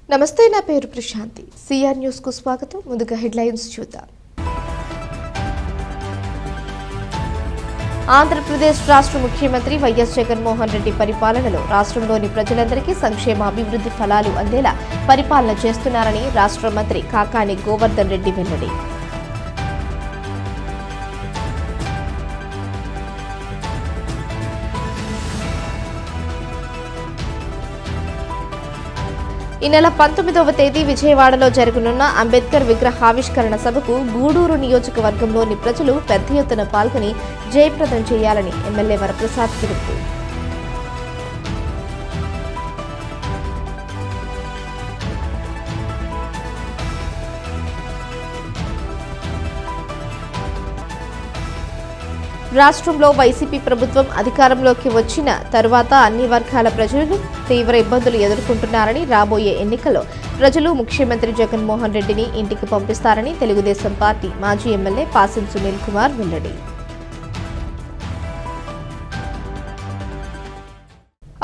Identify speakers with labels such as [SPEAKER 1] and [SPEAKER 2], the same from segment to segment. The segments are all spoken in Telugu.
[SPEAKER 1] నమస్తే, నా పేరు ప్రశాంతి. సిఆర్ న్యూస్ కు స్వాగతం. ముందుగా హెడ్లైన్స్ చూద్దాం. ఆంధ్రప్రదేశ్ రాష్ట్ర ముఖ్యమంత్రి వైఎస్ జగన్మోహన్ రెడ్డి పరిపాలనలో రాష్ట్రంలోని ప్రజలందరికీ సంక్షేమ అభివృద్ధి ఫలాలు అందేలా పరిపాలన చేస్తున్నారని రాష్ట్ర మంత్రి కాకాని గోవర్ధన్ రెడ్డి వెల్లడి. ఈ నెల 19వ తేదీ విజయవాడలో జరగనున్న అంబేద్కర్ విగ్రహావిష్కరణ సభకు గూడూరు నియోజకవర్గంలోని ప్రజలు పెద్ద ఎత్తున పాల్గొని జయప్రదం చేయాలని ఎమ్మెల్యే వరప్రసాద్ పిలుపు. రాష్ట్రంలో వైసీపీ ప్రభుత్వం అధికారంలోకి వచ్చిన తరువాత అన్ని వర్గాల ప్రజలు తీవ్ర ఇబ్బందులు ఎదుర్కొంటున్నారని, రాబోయే ఎన్నికల్లో ప్రజలు ముఖ్యమంత్రి జగన్మోహన్ రెడ్డిని ఇంటికి పంపిస్తారని తెలుగుదేశం పార్టీ మాజీ ఎమ్మెల్యే పాసిం సునీల్ కుమార్ వెల్లడి.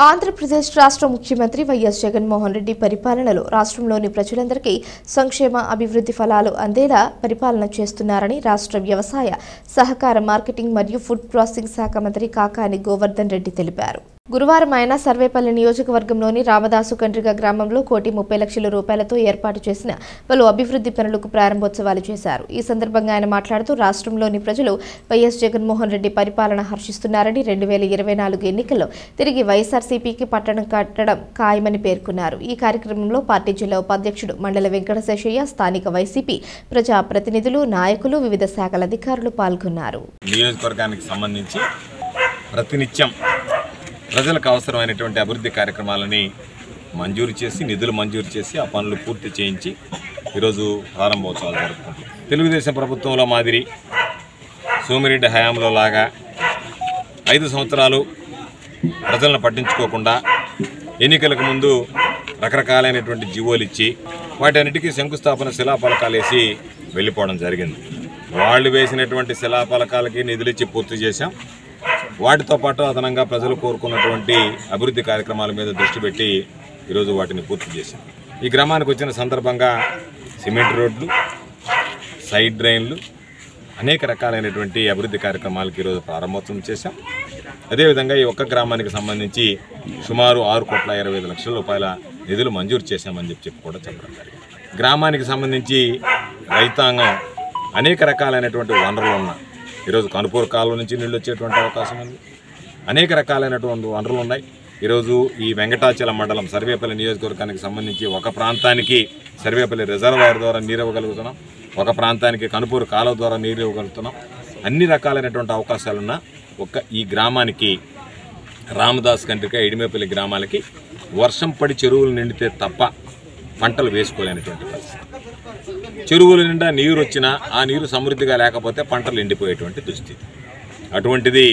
[SPEAKER 1] ఆంధ్రప్రదేశ్ రాష్ట్ర ముఖ్యమంత్రి వైఎస్ జగన్మోహన్ రెడ్డి పరిపాలనలో రాష్ట్రంలోని ప్రజలందరికీ సంక్షేమ అభివృద్ధి ఫలాలు అందేలా పరిపాలన చేస్తున్నారని రాష్ట్ర వ్యవసాయ, సహకార, మార్కెటింగ్ మరియు ఫుడ్ ప్రాసెసింగ్ శాఖ మంత్రి కాకాని గోవర్ధన్ రెడ్డి తెలిపారు. గురువారం ఆయన సర్వేపల్లి నియోజకవర్గంలోని రామదాసు కండ్రిగ గ్రామంలో 1,30,00,000 రూపాయలతో ఏర్పాటు చేసిన పలు అభివృద్ధి పనులకు ప్రారంభోత్సవాలు చేశారు. ఈ సందర్భంగా ఆయన మాట్లాడుతూ రాష్ట్రంలోని ప్రజలు వైఎస్ జగన్మోహన్ రెడ్డి పరిపాలన హర్షిస్తున్నారని, 2024 ఎన్నికల్లో తిరిగి వైఎస్ఆర్సీపీకి పట్టణం కట్టడం ఖాయమని పేర్కొన్నారు. ఈ కార్యక్రమంలో పార్టీ జిల్లా ఉపాధ్యక్షుడు మండల వెంకటశేషయ్య, స్థానిక వైసీపీ ప్రజా ప్రతినిధులు, నాయకులు, వివిధ శాఖల అధికారులు పాల్గొన్నారు.
[SPEAKER 2] నియోజకవర్గానికి సంబంధించి ప్రతినిత్యం ప్రజలకు అవసరమైనటువంటి అభివృద్ధి కార్యక్రమాలని మంజూరు చేసి, నిధులు మంజూరు చేసి, ఆ పనులు పూర్తి చేయించి ఈరోజు ప్రారంభోత్సవాలు జరుపుకుంటాం. తెలుగుదేశం ప్రభుత్వంలో మాదిరి సోమిరెడ్డి హయాంలో లాగా 5 సంవత్సరాలు ప్రజలను పట్టించుకోకుండా ఎన్నికలకు ముందు రకరకాలైనటువంటి జీవోలు ఇచ్చి వాటన్నిటికీ శంకుస్థాపన శిలాఫలకాలు వేసి వెళ్ళిపోవడం జరిగింది. వాళ్ళు వేసినటువంటి శిలాఫలకాలకి నిధులు ఇచ్చి పూర్తి చేశాం. వాటితో పాటు అదనంగా ప్రజలు కోరుకున్నటువంటి అభివృద్ధి కార్యక్రమాల మీద దృష్టి పెట్టి ఈరోజు వాటిని పూర్తి చేశాం. ఈ గ్రామానికి వచ్చిన సందర్భంగా సిమెంట్ రోడ్లు, సైడ్ డ్రైన్లు, అనేక రకాలైనటువంటి అభివృద్ధి కార్యక్రమాలకు ఈరోజు ప్రారంభోత్సవం చేశాం. అదేవిధంగా ఈ ఒక్క గ్రామానికి సంబంధించి సుమారు 6,25,00,000 రూపాయల నిధులు మంజూరు చేశామని చెప్పి కూడా చెప్పడం జరిగింది. గ్రామానికి సంబంధించి రైతాంగం అనేక రకాలైనటువంటి వనరులు ఉన్నాయి. ఈరోజు కనుపూరు కాలువ నుంచి నీళ్ళు వచ్చేటువంటి అవకాశం ఉంది. అనేక రకాలైనటువంటి వనరులు ఉన్నాయి. ఈరోజు ఈ వెంకటాచలం మండలం సర్వేపల్లి నియోజకవర్గానికి సంబంధించి ఒక ప్రాంతానికి సర్వేపల్లి రిజర్వాయర్ ద్వారా నీరు ఇవ్వగలుగుతున్నాం, ఒక ప్రాంతానికి కనుపూరు కాలువ ద్వారా నీరు ఇవ్వగలుగుతున్నాం. అన్ని రకాలైనటువంటి అవకాశాలున్న ఈ గ్రామానికి రామదాస్ కండ్రిక, ఎడిమేపల్లి గ్రామాలకి వర్షం పడి చెరువులు నిండితే తప్ప పంటలు వేసుకోలేనటువంటి పరిస్థితి. చెరువుల నిండా నీరు వచ్చినా ఆ నీరు సమృద్ధిగా లేకపోతే పంటలు ఎండిపోయేటువంటి దుస్థితి. అటువంటిది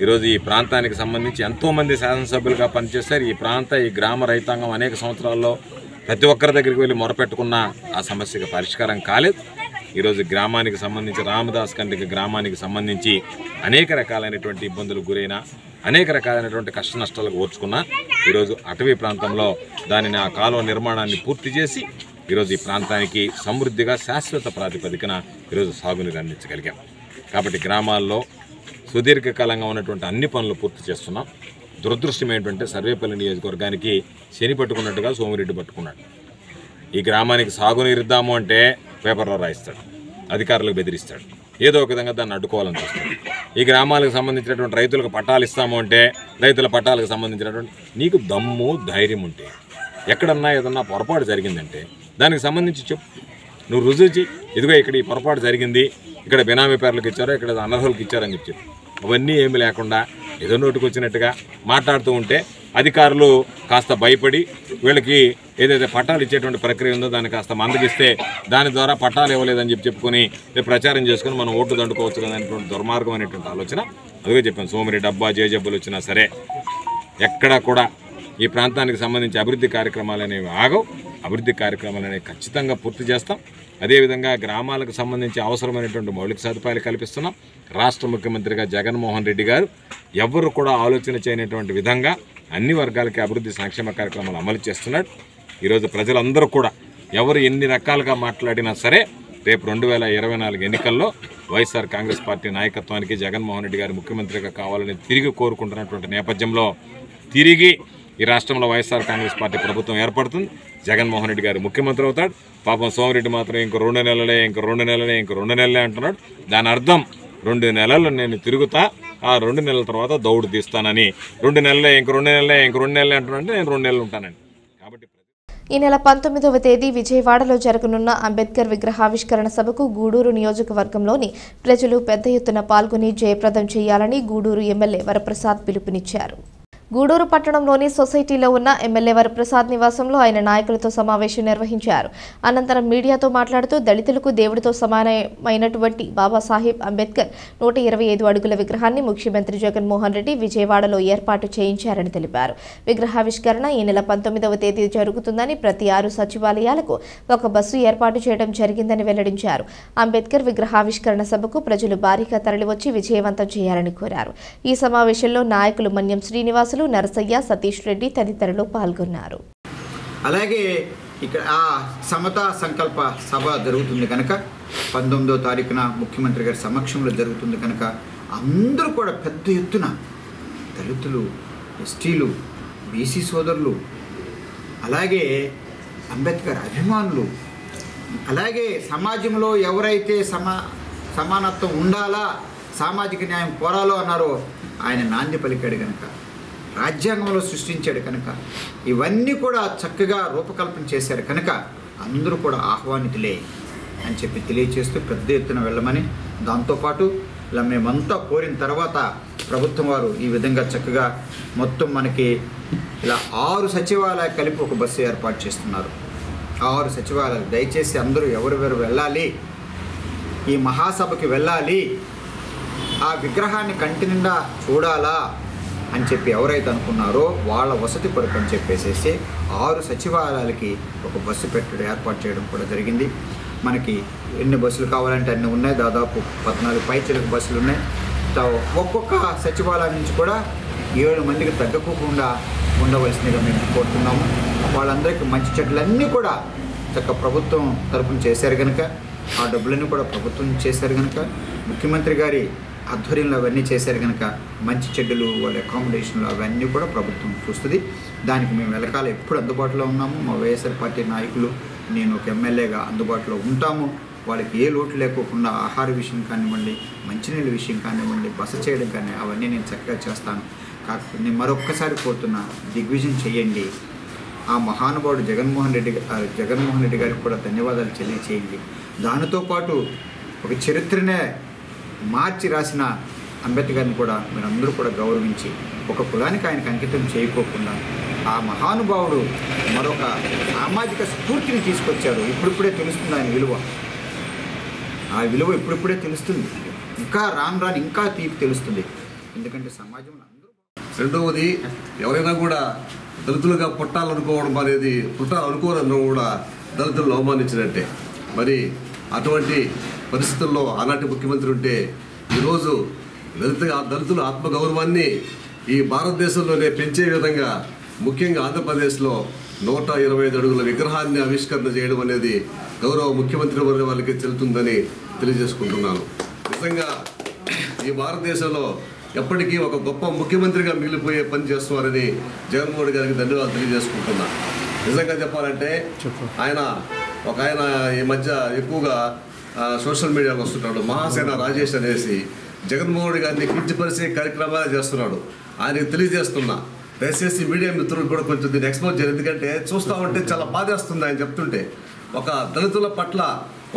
[SPEAKER 2] ఈరోజు ఈ ప్రాంతానికి సంబంధించి ఎంతోమంది శాసనసభ్యులుగా పనిచేస్తారు. ఈ గ్రామ రైతాంగం అనేక సంవత్సరాల్లో ప్రతి ఒక్కరి దగ్గరికి వెళ్ళి మొరపెట్టుకున్న ఆ సమస్యకు పరిష్కారం కాలేదు. ఈరోజు గ్రామానికి సంబంధించి రామదాస్ కండ్రిక గ్రామానికి సంబంధించి అనేక రకాలైనటువంటి ఇబ్బందులకు గురైన, అనేక రకాలైనటువంటి కష్ట నష్టాలకు ఓర్చుకున్న ఈరోజు అటవీ ప్రాంతంలో దానిని ఆ కాలువ నిర్మాణాన్ని పూర్తి చేసి ఈరోజు ఈ ప్రాంతానికి సమృద్ధిగా శాశ్వత ప్రాతిపదికన ఈరోజు సాగునీరు అందించగలిగాం. కాబట్టి గ్రామాల్లో సుదీర్ఘకాలంగా ఉన్నటువంటి అన్ని పనులు పూర్తి చేస్తున్నాం. దురదృష్టం ఏంటంటే సర్వేపల్లి నియోజకవర్గానికి శని పట్టుకున్నట్టుగా సోమిరెడ్డి పట్టుకున్నాడు. ఈ గ్రామానికి సాగునీరు ఇద్దాము అంటే పేపర్లో రాయిస్తాడు, అధికారులకు బెదిరిస్తాడు, ఏదో ఒక విధంగా దాన్ని అడ్డుకోవాలని చూస్తాడు. ఈ గ్రామాలకు సంబంధించినటువంటి రైతులకు పట్టాలు ఇస్తాము అంటే రైతుల పట్టాలకు సంబంధించినటువంటి నీకు దమ్ము ధైర్యం ఉంటే ఎక్కడన్నా ఏదన్నా పొరపాటు జరిగిందంటే దానికి సంబంధించి చెప్పు, నువ్వు రుజువు చేయి. ఇదిగో ఇక్కడ ఈ పొరపాటు జరిగింది, ఇక్కడ బినామీ పేర్లకు ఇచ్చారో, ఇక్కడ అనర్హులకు ఇచ్చారని చెప్పి అవన్నీ ఏమీ లేకుండా ఏదో నోటుకు వచ్చినట్టుగా మాట్లాడుతూ ఉంటే అధికారులు కాస్త భయపడి వీళ్ళకి ఏదైతే పట్టాలు ఇచ్చేటువంటి ప్రక్రియ ఉందో దాన్ని కాస్త మందగిస్తే దాని ద్వారా పట్టాలు ఇవ్వలేదని చెప్పుకొని ప్రచారం చేసుకుని మనం ఓట్లు దండుకోవచ్చు కదా అనేటువంటి దుర్మార్గం అనేటువంటి ఆలోచన. అదిగే చెప్పాను, సోమిరెడ్డి డబ్బా జేజబ్బులు వచ్చినా సరే ఎక్కడా కూడా ఈ ప్రాంతానికి సంబంధించి అభివృద్ధి కార్యక్రమాలు అనేవి ఆగవు. అభివృద్ధి కార్యక్రమాలు అనేవి ఖచ్చితంగా పూర్తి చేస్తాం. అదేవిధంగా గ్రామాలకు సంబంధించి అవసరమైనటువంటి మౌలిక సదుపాయాలు కల్పిస్తున్నాం. రాష్ట్ర ముఖ్యమంత్రిగా జగన్మోహన్ రెడ్డి గారు ఎవ్వరు కూడా ఆలోచన చేయనటువంటి విధంగా అన్ని వర్గాలకి అభివృద్ధి సంక్షేమ కార్యక్రమాలు అమలు చేస్తున్నాడు. ఈరోజు ప్రజలందరూ కూడా ఎవరు ఎన్ని రకాలుగా మాట్లాడినా సరే రేపు 2024 ఎన్నికల్లో వైఎస్ఆర్ కాంగ్రెస్ పార్టీ నాయకత్వానికి జగన్మోహన్ రెడ్డి గారు ముఖ్యమంత్రిగా కావాలని తిరిగి కోరుకుంటున్నటువంటి నేపథ్యంలో తిరిగి ఈ రాష్ట్రంలో వైఎస్ఆర్ కాంగ్రెస్ పార్టీ ప్రభుత్వం ఏర్పడుతుంది. జగన్మోహన్ రెడ్డి గారు ముఖ్యమంత్రి అవుతాడు. పాపం సోమిరెడ్డి మాత్రం ఇంకో 2 నెలలే అంటున్నాడు. దాని అర్థం 2 నెలలు నేను తిరుగుతా, ఆ 2 నెలల తర్వాత దౌడు తీస్తానని, 2 నెలలే అంటున్నాడు. నేను 2 నెలలు ఉంటానని. కాబట్టి
[SPEAKER 1] ఈ నెల 19వ తేదీ విజయవాడలో జరగనున్న అంబేద్కర్ విగ్రహావిష్కరణ సభకు గూడూరు నియోజకవర్గంలోని ప్రజలు పెద్ద ఎత్తున పాల్గొని జయప్రదం చేయాలని గూడూరు ఎమ్మెల్యే వరప్రసాద్ పిలుపునిచ్చారు. గూడూరు పట్టణంలోని సొసైటీలో ఉన్న ఎమ్మెల్యే వరప్రసాద్ నివాసంలో ఆయన నాయకులతో సమావేశం నిర్వహించారు. అనంతరం మీడియాతో మాట్లాడుతూ దళితులకు దేవుడితో సమానమైనటువంటి బాబాసాహెబ్ అంబేద్కర్ 125 అడుగుల విగ్రహాన్ని ముఖ్యమంత్రి జగన్మోహన్ రెడ్డి విజయవాడలో ఏర్పాటు చేయించారని తెలిపారు. విగ్రహావిష్కరణ ఈ నెల 19వ తేదీ జరుగుతుందని, ప్రతి 6 సచివాలయాలకు ఒక బస్సు ఏర్పాటు చేయడం జరిగిందని వెల్లడించారు. అంబేద్కర్ విగ్రహావిష్కరణ సభకు ప్రజలు భారీగా తరలివచ్చి విజయవంతం చేయాలని కోరారు. ఈ సమావేశంలో నాయకులు మన్యం శ్రీనివాసులు, నరసయ్య, సతీష్ రెడ్డి తదితరులు పాల్గొన్నారు.
[SPEAKER 3] అలాగే ఇక్కడ ఆ సమతా సంకల్ప సభ జరుగుతుంది కనుక 19వ తారీఖున ముఖ్యమంత్రి గారి సమక్షంలో జరుగుతుంది కనుక అందరూ కూడా పెద్ద ఎత్తున దళితులు, ఎస్టీలు, బీసీ సోదరులు, అలాగే అంబేద్కర్ అభిమానులు, అలాగే సమాజంలో ఎవరైతే సమానత్వం ఉండాలా, సామాజిక న్యాయం కోరాలో అన్నారో ఆయన నాంది పలికాడు కనుక, రాజ్యాంగంలో సృష్టించాడు కనుక, ఇవన్నీ కూడా చక్కగా రూపకల్పన చేశారు కనుక అందరూ కూడా ఆహ్వానితులే అని చెప్పి తెలియచేస్తూ పెద్ద ఎత్తున వెళ్ళమని, దాంతోపాటు ఇలా మేమంతా కోరిన తర్వాత ప్రభుత్వం వారు ఈ విధంగా చక్కగా మొత్తం మనకి ఇలా 6 సచివాలయాలు కలిపి ఒక బస్సు ఏర్పాటు చేస్తున్నారు. 6 సచివాలయాలు దయచేసి అందరూ ఎవరెవరు వెళ్ళాలి, ఈ మహాసభకి వెళ్ళాలి, ఆ విగ్రహాన్ని కంటి నిండా చూడాలా అని చెప్పి ఎవరైతే అనుకున్నారో వాళ్ళ వసతి కొరకు అని చెప్పేసేసి 6 సచివాలయాలకి ఒక బస్సు ఏర్పాటు చేయడం కూడా జరిగింది. మనకి ఎన్ని బస్సులు కావాలంటే అన్ని ఉన్నాయి. దాదాపు 14 పైచిలకు బస్సులు ఉన్నాయి. ఒక్కొక్క సచివాలయం నుంచి కూడా 7 మందికి తగ్గకుండా ఉండవలసిందిగా మేము కోరుతున్నాము. వాళ్ళందరికీ మంచి చెట్లన్నీ కూడా చక్కగా ప్రభుత్వం తరపున చేశారు కనుక, ఆ డబ్బులన్నీ కూడా ప్రభుత్వం చేశారు కనుక, ముఖ్యమంత్రి గారి ఆధ్వర్యంలో అవన్నీ చేశారు కనుక మంచి చెడ్డలు, వాళ్ళ అకామిడేషన్లు అవన్నీ కూడా ప్రభుత్వం చూస్తుంది. దానికి మేము వెనకాల ఎప్పుడు అందుబాటులో ఉన్నాము. మా వైఎస్ఆర్ పార్టీ నాయకులు, నేను ఒక ఎమ్మెల్యేగా అందుబాటులో ఉంటాము. వాళ్ళకి ఏ లోటు లేకోకుండా ఆహార విషయం కానివ్వండి, మంచినీళ్ళ విషయం కానివ్వండి, బస చేయడం కానీ అవన్నీ నేను చక్కగా చేస్తాను. కాకపోతే నేను మరొక్కసారి కోరుతున్నా, దిగ్విజయం చేయండి. ఆ మహానుభావుడు జగన్మోహన్ రెడ్డి గారికి కూడా ధన్యవాదాలు తెలియచేయండి. దానితో పాటు ఒక చరిత్రనే మార్చి రాసిన అంబేద్కర్ని కూడా మీరందరూ కూడా గౌరవించి ఒక కులానికి ఆయనకు అంకితం చేయకోకుండా ఆ మహానుభావుడు మరొక సామాజిక స్ఫూర్తిని తీసుకొచ్చాడు. ఇప్పుడిప్పుడే తెలుస్తుంది ఆయన విలువ. ఆ విలువ ఇప్పుడిప్పుడే తెలుస్తుంది. ఇంకా రాను ఇంకా తీపి తెలుస్తుంది. ఎందుకంటే సమాజంలో అందరూ.
[SPEAKER 4] రెండవది, ఎవరైనా కూడా దళితులుగా పుట్టాలనుకోరన్నా కూడా దళితులను అవమానించినట్టే. మరి అటువంటి పరిస్థితుల్లో ఆనాటి ముఖ్యమంత్రి ఉంటే ఈరోజు దళితుల ఆత్మగౌరవాన్ని ఈ భారతదేశంలోనే పెంచే విధంగా ముఖ్యంగా ఆంధ్రప్రదేశ్లో 125 అడుగుల విగ్రహాన్ని ఆవిష్కరణ చేయడం అనేది గౌరవ ముఖ్యమంత్రి వర్గ వాళ్ళకి చెల్లుతుందని తెలియజేసుకుంటున్నాను. నిజంగా ఈ భారతదేశంలో ఎప్పటికీ ఒక గొప్ప ముఖ్యమంత్రిగా మిగిలిపోయే పని చేస్తున్నారని జగన్మోహన్ గారికి ధన్యవాదాలు తెలియజేసుకుంటున్నా. నిజంగా చెప్పాలంటే ఆయన ఈ మధ్య ఎక్కువగా సోషల్ మీడియాలో వస్తున్నాడు. మహాసేన రాజేష్ అనేసి జగన్మోహన్ గారిని కించపరిచే కార్యక్రమాలు చేస్తున్నాడు. ఆయనకు తెలియజేస్తున్నా, దయచేసి మీడియా మిత్రులు కూడా కొంచెం దీన్ని ఎక్స్పోజ్ చేయాలి. ఎందుకంటే చూస్తూ ఉంటే చాలా బాధేస్తుంది ఆయన చెప్తుంటే. ఒక దళితుల పట్ల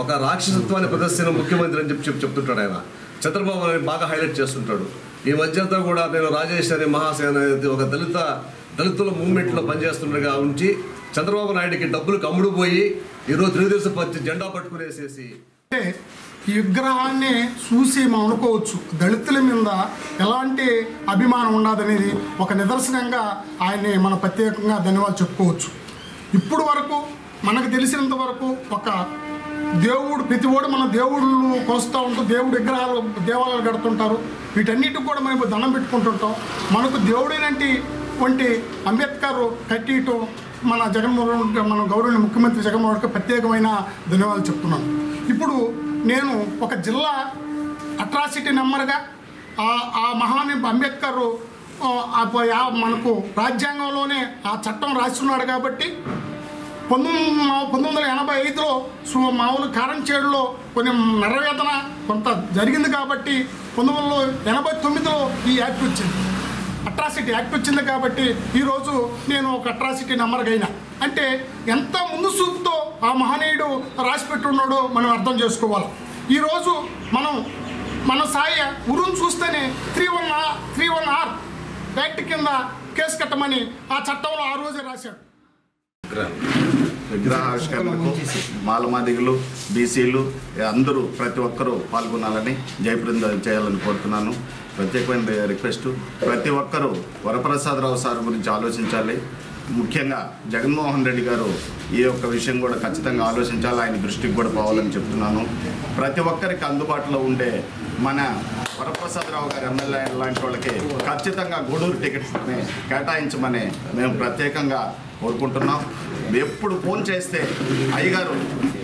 [SPEAKER 4] ఒక రాక్షసత్వాన్ని ప్రదర్శన ముఖ్యమంత్రి అని చెప్తుంటాడు ఆయన. చంద్రబాబు నాయుడు బాగా హైలైట్ చేస్తుంటాడు. ఈ మధ్యంతా కూడా నేను రాజేష్ అనే మహాసేన ఒక దళితుల మూవ్మెంట్లో పనిచేస్తుండగా ఉంచి చంద్రబాబు నాయుడికి డబ్బులు అమ్ముడుపోయి ఈరోజు తెలుగుదేశం పార్టీ జెండా పట్టుకునేసేసి
[SPEAKER 5] ఈ విగ్రహాన్ని చూసి మనం అనుకోవచ్చు దళితుల మీద ఎలాంటి అభిమానం ఉండదనేది ఒక నిదర్శనంగా ఆయన్ని మనం ప్రత్యేకంగా ధన్యవాదాలు చెప్పుకోవచ్చు. ఇప్పుడు వరకు మనకు తెలిసినంత వరకు ఒక దేవుడు ప్రతివాడు మన దేవుళ్ళు కొలుస్తూ ఉంటాం, దేవుడు విగ్రహాలు దేవాలయాలు కడుతుంటారు. వీటన్నిటికి కూడా మనం దండం పెట్టుకుంటుంటాం. మనకు దేవుడైనటువంటి అంబేద్కర్ కట్టియటం మన గౌరవనీయ ముఖ్యమంత్రి జగన్మోహన్ రెడ్డికి ప్రత్యేకమైన ధన్యవాదాలు చెప్తున్నాను. ఇప్పుడు నేను ఒక జిల్లా అట్రాసిటీ నెంబర్గా ఆ మహానీయుడు అంబేద్కర్ మనకు రాజ్యాంగంలోనే ఆ చట్టం రాస్తున్నాడు కాబట్టి 1985లో మామూలు కారంచేడులో కొన్ని నెరవేతన కొంత జరిగింది కాబట్టి 1989లో ఈ యాక్ట్ వచ్చింది, అట్రాసిటీ యాక్ట్ వచ్చింది కాబట్టి ఈరోజు నేను ఒక అట్రాసిటీ నెంబర్గా అయినా అంటే ఎంత ముందు చూపుతో ఆ మహనీయుడు రాసి పెట్టున్నాడో మనం అర్థం చేసుకోవాలి. ఈరోజు మన సాయ ఉరుని చూస్తేనే 3-1R యాక్ట్ కింద కేసు కట్టమని ఆ చట్టంలో ఆ రోజే రాశాడు.
[SPEAKER 6] విగ్రహావిష్కరణకు మాలమాదిగులు, బీసీలు అందరూ ప్రతి ఒక్కరూ పాల్గొనాలని జయప్రదం చేయాలని కోరుతున్నాను. ప్రత్యేకమైన రిక్వెస్ట్, ప్రతి ఒక్కరూ వరప్రసాదరావు సార్ గురించి ఆలోచించాలి. ముఖ్యంగా జగన్మోహన్ రెడ్డి గారు ఈ యొక్క విషయం కూడా ఖచ్చితంగా ఆలోచించాలి, ఆయన దృష్టికి కూడా పోవాలని చెప్తున్నాను. ప్రతి ఒక్కరికి అందుబాటులో ఉండే మన వరప్రసాదరావు గారు ఎమ్మెల్యే లాంటి వాళ్ళకి ఖచ్చితంగా గూడూరు టికెట్స్ని కేటాయించమని మేము ప్రత్యేకంగా కోరుకుంటున్నాం. ఎప్పుడు ఫోన్ చేస్తే అయ్యగారు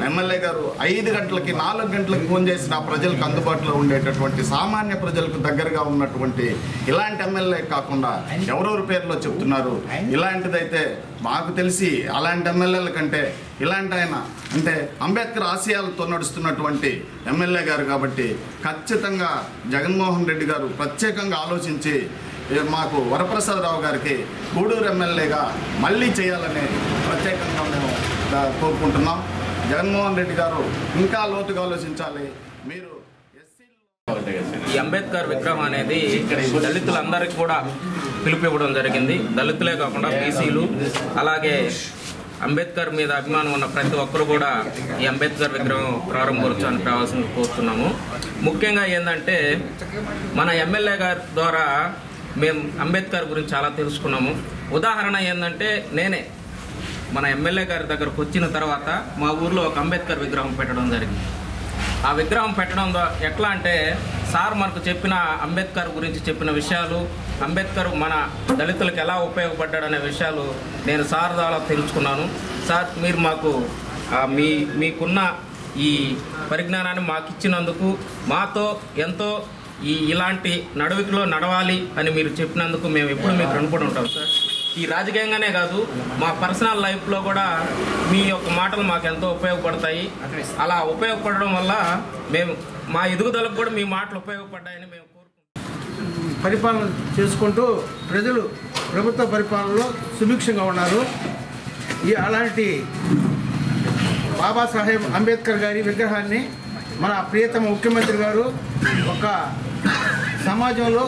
[SPEAKER 6] ఎమ్మెల్యే గారు 5 గంటలకి 4 గంటలకి ఫోన్ చేసిన ప్రజలకు అందుబాటులో ఉండేటటువంటి సామాన్య ప్రజలకు దగ్గరగా ఉన్నటువంటి ఇలాంటి ఎమ్మెల్యే కాకుండా ఎవరెవరి పేర్లో చెప్తున్నారు. ఇలాంటిదైతే మాకు తెలిసి అలాంటి ఎమ్మెల్యేల కంటే ఇలాంటి ఆయన అంటే అంబేద్కర్ ఆశయాలతో నడుస్తున్నటువంటి ఎమ్మెల్యే గారు కాబట్టి ఖచ్చితంగా జగన్మోహన్ రెడ్డి గారు ప్రత్యేకంగా ఆలోచించి మాకు వరప్రసాదరావు గారికి గూడూరు ఎమ్మెల్యేగా మళ్ళీ చేయాలని ప్రత్యేకంగా మేము కోరుకుంటున్నాం. జగన్మోహన్ రెడ్డి గారు ఇంకా లోతుగా ఆలోచించాలి. మీరు
[SPEAKER 7] ఈ అంబేద్కర్ విగ్రహం అనేది దళితులందరికీ కూడా పిలుపివ్వడం జరిగింది. దళితులే కాకుండా బీసీలు అలాగే అంబేద్కర్ మీద అభిమానం ఉన్న ప్రతి ఒక్కరు కూడా ఈ అంబేద్కర్ విగ్రహం ప్రారంభోత్సవానికి రావాల్సింది కోరుతున్నాము. ముఖ్యంగా ఏంటంటే మన ఎమ్మెల్యే గారి ద్వారా మేము అంబేద్కర్ గురించి చాలా తెలుసుకున్నాము. ఉదాహరణ ఏంటంటే నేనే మన ఎమ్మెల్యే గారి దగ్గరకు వచ్చిన తర్వాత మా ఊర్లో ఒక అంబేద్కర్ విగ్రహం పెట్టడం జరిగింది. ఆ విగ్రహం పెట్టడం ద్వారా ఎట్లా అంటే సార్ మనకు చెప్పిన అంబేద్కర్ గురించి చెప్పిన విషయాలు, అంబేద్కర్ మన దళితులకు ఎలా ఉపయోగపడ్డాడనే విషయాలు నేను సార్ ద్వారా తెలుసుకున్నాను. సార్ మీరు మాకు మీకున్న ఈ పరిజ్ఞానాన్ని మాకు ఇచ్చినందుకు, మాతో ఎంతో ఇలాంటి నడవడికలో నడవాలి అని మీరు చెప్పినందుకు మేము ఎప్పుడు మీకు రుణపడి ఉంటాం సార్. ఈ రాజకీయంగానే కాదు మా పర్సనల్ లైఫ్లో కూడా మీ యొక్క మాటలు మాకు ఎంతో ఉపయోగపడతాయి. అలా ఉపయోగపడడం వల్ల మేము మా ఎదుగుదలకు కూడా మీ మాటలు ఉపయోగపడ్డాయని మేము కోరుకుంటున్నాం.
[SPEAKER 8] పరిపాలన చేసుకుంటూ ప్రజలు ప్రభుత్వ పరిపాలనలో సుభిక్షంగా ఉన్నారు. అలాంటి బాబాసాహెబ్ అంబేద్కర్ గారి విగ్రహాన్ని మన ప్రియతమ ముఖ్యమంత్రి గారు ఒక సమాజంలో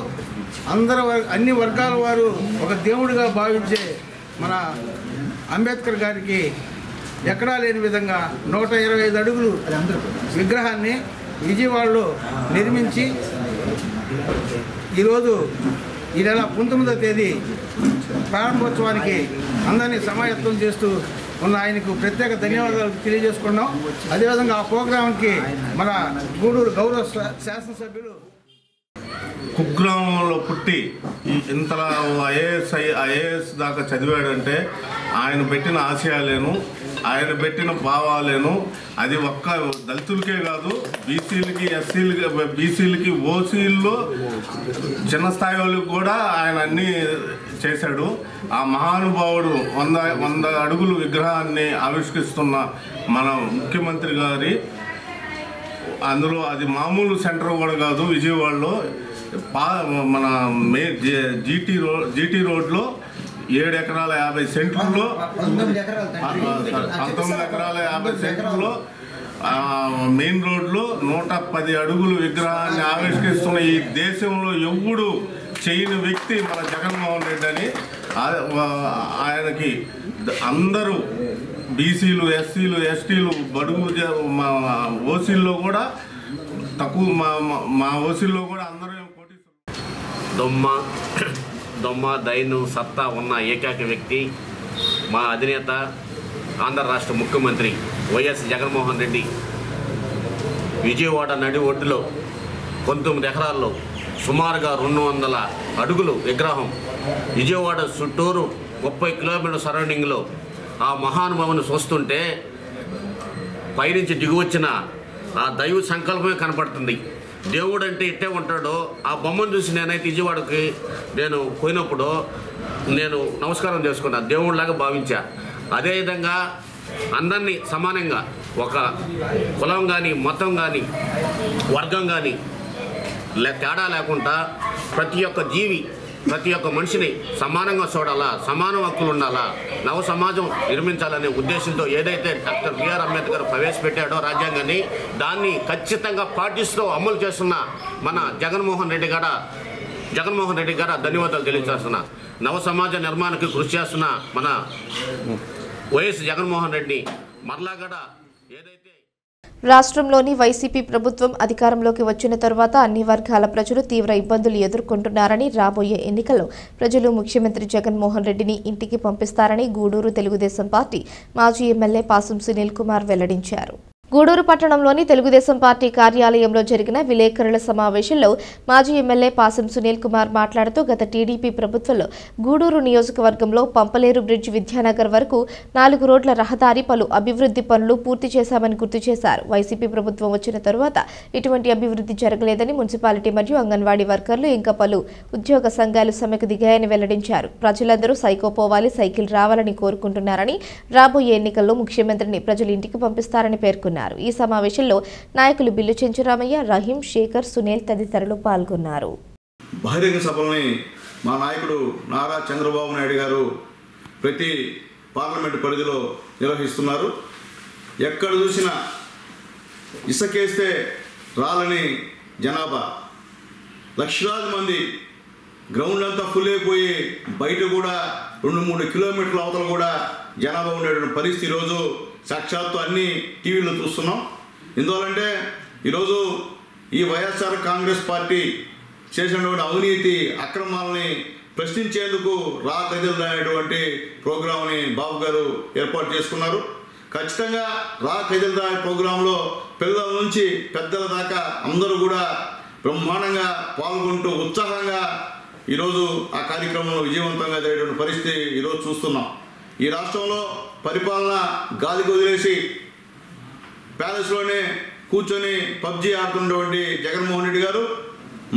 [SPEAKER 8] అన్ని వర్గాల వారు ఒక దేవుడిగా భావించే మన అంబేద్కర్ గారికి ఎక్కడా లేని విధంగా 125 అడుగులు విగ్రహాన్ని విజయవాడలో నిర్మించి ఈరోజు ఈ నెల 19వ తేదీ ప్రారంభోత్సవానికి అందరినీ సమాయత్తం చేస్తూ ఉన్న ఆయనకు ప్రత్యేక ధన్యవాదాలు తెలియజేసుకున్నాం. అదేవిధంగా ఆ ప్రోగ్రాంకి మన గూడూరు గౌరవ శాసనసభ్యులు
[SPEAKER 9] కుగ్రామంలో పుట్టి ఇంతలా ఐఏఎస్ దాకా చదివాడంటే ఆయన పెట్టిన ఆశయాలేను, ఆయన పెట్టిన భావాలేను. అది ఒక్క దళితులకే కాదు, బీసీలకి, ఎస్సీలకి, బీసీలకి, ఓసీల్లో చిన్న స్థాయి వాళ్ళకి కూడా ఆయన అన్నీ చేశాడు. ఆ మహానుభావుడు 100 అడుగులు విగ్రహాన్ని ఆవిష్కరిస్తున్న మన ముఖ్యమంత్రి గారి, అందులో అది మామూలు సెంటర్ కూడా కాదు, విజయవాడలో మన జీటీ రోడ్లో 7 ఎకరాల 50 సెంట్లలో 19 ఎకరాల 50 సెంట్లలో మెయిన్ రోడ్లో 110 అడుగులు విగ్రహాన్ని ఆవిష్కరిస్తున్న ఈ దేశంలో ఎవ్వడు చేయని వ్యక్తి మన జగన్మోహన్ రెడ్డి అని. ఆయనకి అందరూ బీసీలు, ఎస్సీలు, ఎస్టీలు, బడుగు ఓసీల్లో కూడా తక్కువ, మా ఓసీల్లో కూడా అందరూ
[SPEAKER 10] దొమ్మ దైను సత్తా ఉన్న ఏకైక వ్యక్తి మా అధినేత ఆంధ్ర రాష్ట్ర ముఖ్యమంత్రి వైఎస్ జగన్మోహన్ రెడ్డి విజయవాడ నడి ఒడ్డులో 19 ఎకరాల్లో సుమారుగా 200 అడుగులు విగ్రహం విజయవాడ చుట్టూరు 30 కిలోమీటర్ల సరౌండింగ్లో ఆ మహానుభావుని చూస్తుంటే పైనుంచి దిగువచ్చిన ఆ దైవ సంకల్పమే కనపడుతుంది. దేవుడు అంటే ఇట్టే ఉంటాడో ఆ బొమ్మను చూసి నేనైతే విజయవాడకి నేను పోయినప్పుడు నేను నమస్కారం చేసుకున్నాను, దేవుడిలాగా భావించా. అదేవిధంగా అందరినీ సమానంగా ఒక కులం కానీ మతం కానీ వర్గం కానీ తేడా లేకుండా ప్రతి ఒక్క జీవి ప్రతి ఒక్క మనిషిని సమానంగా చూడాలా, సమాన హక్కులు ఉండాలా, నవ సమాజం నిర్మించాలనే ఉద్దేశంతో ఏదైతే డాక్టర్ బిఆర్ అంబేద్కర్ ప్రవేశపెట్టాడో రాజ్యాంగాన్ని దాన్ని ఖచ్చితంగా పాటిస్తూ అమలు చేస్తున్న మన జగన్మోహన్ రెడ్డి గారు ధన్యవాదాలు తెలియజేస్తున్నా. నవ సమాజ నిర్మాణానికి కృషి చేస్తున్న మన వైఎస్ జగన్మోహన్ రెడ్డి మరలా కూడా ఏదైతే
[SPEAKER 1] రాష్ట్రంలోని వైసీపీ ప్రభుత్వం అధికారంలోకి వచ్చిన తర్వాత అన్ని వర్గాల ప్రజలు తీవ్ర ఇబ్బందులు ఎదుర్కొంటున్నారని, రాబోయే ఎన్నికల్లో ప్రజలు ముఖ్యమంత్రి జగన్మోహన్ రెడ్డిని ఇంటికి పంపిస్తారని గూడూరు తెలుగుదేశం పార్టీ మాజీ ఎమ్మెల్యే పాసం సునీల్ కుమార్ వెల్లడించారు. గూడూరు పట్టణంలోని తెలుగుదేశం పార్టీ కార్యాలయంలో జరిగిన విలేకరుల సమావేశంలో మాజీ ఎమ్మెల్యే పాసం సునీల్ కుమార్ మాట్లాడుతూ గత టీడీపీ ప్రభుత్వంలో గూడూరు నియోజకవర్గంలో పంపలేరు బ్రిడ్జ్ విద్యానగర్ వరకు 4 రోడ్ల రహదారి పలు అభివృద్ధి పనులు పూర్తి చేశామని గుర్తు చేశారు. వైసీపీ ప్రభుత్వం వచ్చిన తరువాత ఇటువంటి అభివృద్ధి జరగలేదని, మున్సిపాలిటీ మరియు అంగన్వాడీ వర్కర్లు ఇంకా పలు ఉద్యోగ సంఘాలు సమ్మెకు దిగాయని వెల్లడించారు. ప్రజలందరూ సైకోపోవాలి, సైకిల్ రావాలని కోరుకుంటున్నారని, రాబోయే ఎన్నికల్లో ముఖ్యమంత్రిని ప్రజలు ఇంటికి పంపిస్తారని పేర్కొన్నారు. ఈ సమావేశంలో నాయకులు బిల్లు చెంచురామయ్య, రహీం, శేఖర్, సునీల్ తదితరులు పాల్గొన్నారు.
[SPEAKER 11] బహిరంగ సభల్ని మా నాయకుడు నారా చంద్రబాబు నాయుడు గారు ప్రతి పార్లమెంటు పరిధిలో నిర్వహిస్తున్నారు. ఎక్కడ చూసినా ఇసుకేస్తే రాలని జనాభా, లక్షలాది మంది, గ్రౌండ్ అంతా ఫుల్ అయిపోయి బయట కూడా 2-3 కిలోమీటర్ల అవతల కూడా జనాభా ఉండేటువంటి పరిస్థితి ఈరోజు సాక్షాత్తు అన్ని టీవీలో చూస్తున్నాం. ఎందువల్లంటే ఈరోజు ఈ వైఎస్ఆర్ కాంగ్రెస్ పార్టీ చేసినటువంటి అవినీతి అక్రమాలని ప్రశ్నించేందుకు రా కదిలినటువంటి ప్రోగ్రాంని బాబు గారు ఏర్పాటు చేసుకున్నారు. ఖచ్చితంగా రా కదిలిన ప్రోగ్రాంలో పిల్లల నుంచి పెద్దల దాకా అందరూ కూడా బ్రహ్మాండంగా పాల్గొంటూ ఉత్సాహంగా ఈరోజు ఆ కార్యక్రమంలో విజయవంతంగా జరిగేటువంటి పరిస్థితి ఈరోజు చూస్తున్నాం. ఈ రాష్ట్రంలో పరిపాలన గాలికి వదిలేసి ప్యాలెస్లోనే కూర్చొని పబ్జీ ఆడుతున్నటువంటి జగన్మోహన్ రెడ్డి గారు,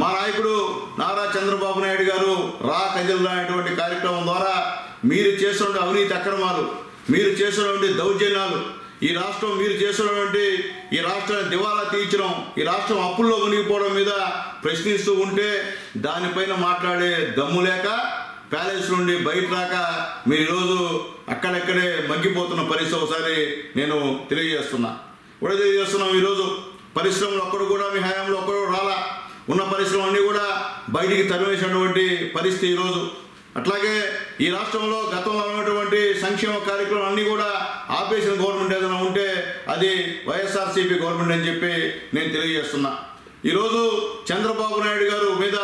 [SPEAKER 11] మా నాయకుడు నారా చంద్రబాబు నాయుడు గారు రా కదిలిన అనేటువంటి కార్యక్రమం ద్వారా మీరు చేస్తున్న అవినీతి అక్రమాలు, మీరు చేస్తున్నటువంటి దౌర్జన్యాలు, ఈ రాష్ట్రం మీరు చేస్తున్నటువంటి ఈ రాష్ట్రాన్ని దివాలా తీర్చడం, ఈ రాష్ట్రం అప్పుల్లో మునిగిపోవడం మీద ప్రశ్నిస్తూ ఉంటే దానిపైన మాట్లాడే దమ్ము లేక ప్యాలెస్ నుండి బయట రాక మీరు ఈరోజు అక్కడెక్కడే మగ్గిపోతున్న పరిస్థితి ఒకసారి నేను తెలియజేస్తున్నాం. ఈరోజు పరిశ్రమలు ఒక్కడు కూడా మీ హయాంలో ఒక్కడు రాలా, ఉన్న పరిశ్రమలన్నీ కూడా బయటికి తరివేసినటువంటి పరిస్థితి ఈరోజు. అట్లాగే ఈ రాష్ట్రంలో గతంలో ఉన్నటువంటి సంక్షేమ కార్యక్రమాలు అన్నీ కూడా ఆపేసిన గవర్నమెంట్ ఏదైనా ఉంటే అది వైఎస్ఆర్సీపీ గవర్నమెంట్ అని చెప్పి నేను తెలియజేస్తున్నా. ఈరోజు చంద్రబాబు నాయుడు గారు మీద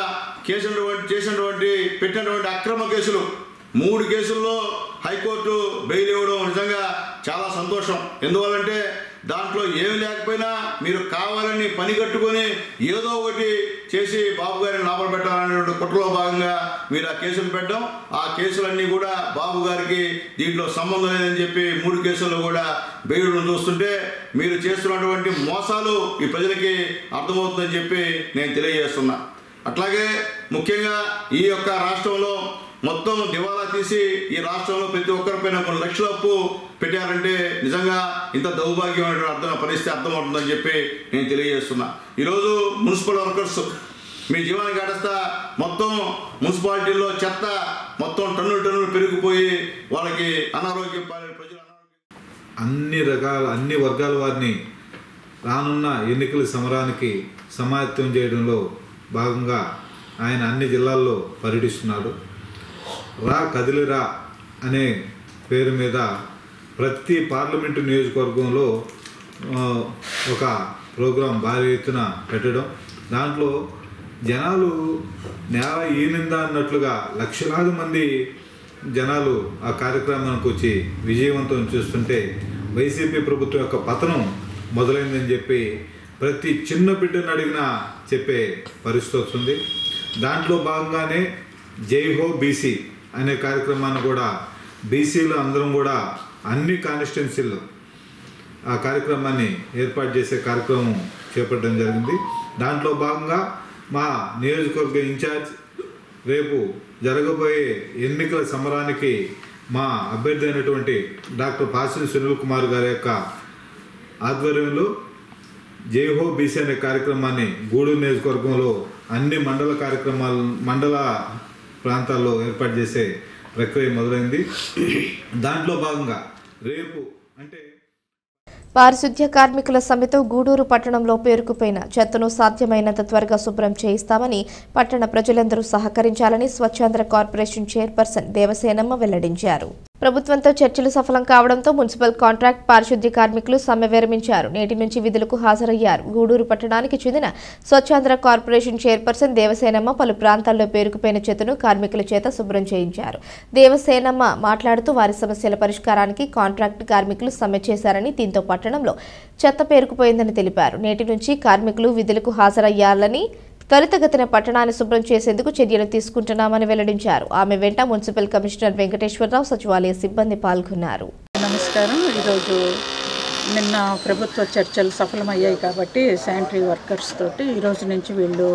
[SPEAKER 11] పెట్టినటువంటి అక్రమ కేసులు 3 కేసుల్లో హైకోర్టు బెయిల్ ఇవ్వడం నిజంగా చాలా సంతోషం. ఎందువల్లంటే దాంట్లో ఏమి లేకపోయినా మీరు కావాలని పని కట్టుకొని ఏదో ఒకటి చేసి బాబు గారిని లోపల పెట్టాలనేటువంటి కుట్రలో భాగంగా మీరు ఆ కేసులు పెట్టడం, ఆ కేసులన్నీ కూడా బాబు గారికి దీంట్లో సంబంధం లేదని చెప్పి 3 కేసుల్లో కూడా బెయిల్ను చూస్తుంటే మీరు చేస్తున్నటువంటి మోసాలు ఈ ప్రజలకి అర్థమవుతుందని చెప్పి నేను తెలియజేస్తున్నా. అట్లాగే ముఖ్యంగా ఈ యొక్క రాష్ట్రంలో మొత్తం దివాలా తీసి ఈ రాష్ట్రంలో ప్రతి ఒక్కరిపైన కొన్ని లక్షల అప్పు పెట్టారంటే నిజంగా ఇంత దౌర్భాగ్యమైన పరిస్థితి అర్థమవుతుందని చెప్పి నేను తెలియజేస్తున్నా. ఈరోజు మున్సిపల్ వర్కర్స్ మీ జీవనాన్ని గడిస్తా మొత్తం మున్సిపాలిటీల్లో చెత్త మొత్తం టన్నులు పెరిగిపోయి వాళ్ళకి అనారోగ్యం ప్రజలు
[SPEAKER 12] అన్ని వర్గాల వారిని రానున్న ఎన్నికల సమరానికి సమాయత్తం చేయడంలో భాగంగా ఆయన అన్ని జిల్లాల్లో పర్యటిస్తున్నాడు. రా కదిలిరా అనే పేరు మీద ప్రతి పార్లమెంటు నియోజకవర్గంలో ఒక ప్రోగ్రాం భారీ ఎత్తున పెట్టడం, దాంట్లో జనాలు నేల ఈనిందా అన్నట్లుగా లక్షలాది మంది జనాలు ఆ కార్యక్రమానికి వచ్చి విజయవంతం చేస్తుంటే వైసీపీ ప్రభుత్వం యొక్క పతనం మొదలైందని చెప్పి ప్రతి చిన్న బిడ్డను అడిగినా చెప్పే పరిస్థితి వస్తుంది. దాంట్లో భాగంగానే జై హో బీసీ అనే కార్యక్రమాన్ని కూడా బీసీలు అందరం కూడా అన్ని కాన్స్టిట్యున్సీల్లో ఆ కార్యక్రమాన్ని ఏర్పాటు చేసే కార్యక్రమం చేపట్టడం జరిగింది. దాంట్లో భాగంగా మా నియోజకవర్గ ఇన్ఛార్జ్ రేపు జరగబోయే ఎన్నికల సమరానికి మా అభ్యర్థి అయినటువంటి డాక్టర్ పాసిని సునీల్ కుమార్ గారి యొక్క ఆధ్వర్యంలో జై హో బీసీ అనే కార్యక్రమాన్ని గూడూరు నియోజకవర్గంలో అన్ని మండల ప్రాంతాల్లో ఏర్పాటు చేసే ప్రక్రియ మొదలైంది. దాంట్లో భాగంగా రేపు అంటే
[SPEAKER 1] పారిశుద్ధ్య కార్మికుల సమ్మెతో గూడూరు పట్టణంలో పేరుకుపోయిన చెత్తను సాధ్యమైనంత త్వరగా శుభ్రం చేయిస్తామని పట్టణ ప్రజలందరూ సహకరించాలని స్వచ్ఛాంధ్ర కార్పొరేషన్ చైర్పర్సన్ దేవసేనమ్మ వెల్లడించారు. ప్రభుత్వంతో చర్చలు సఫలం కావడంతో మున్సిపల్ కాంట్రాక్ట్ పారిశుద్ధ్య కార్మికులు సమ్మె విరమించారు. నేటి నుంచి విధులకు హాజరయ్యారు. గూడూరు పట్టణానికి చెందిన స్వచ్ఛాంధ్ర కార్పొరేషన్ చైర్పర్సన్ దేవసేనమ్మ పలు ప్రాంతాల్లో పేరుకుపోయిన చెత్తను కార్మికుల చేత శుభ్రం చేయించారు. దేవసేనమ్మ మాట్లాడుతూ వారి సమస్యల పరిష్కారానికి కాంట్రాక్ట్ కార్మికులు సమ్మె చేశారని, దీంతో పట్టణంలో చెత్త పేరుకుపోయిందని తెలిపారు. నేటి నుంచి కార్మికులు విధులకు హాజరయ్యాలని, త్వరితగతిన పట్టణాన్ని శుభ్రం చేసేందుకు చర్యలు తీసుకుంటున్నామని వెల్లడించారు. ఆమె వెంట మున్సిపల్ కమిషనర్ వెంకటేశ్వరరావు, సచివాలయ సిబ్బంది పాల్గొన్నారు.
[SPEAKER 13] నమస్కారం. ఈరోజు నిన్న ప్రభుత్వ చర్చలు సఫలమయ్యాయి కాబట్టి శానిటరీ వర్కర్స్ తోటి ఈరోజు నుంచి వీళ్ళు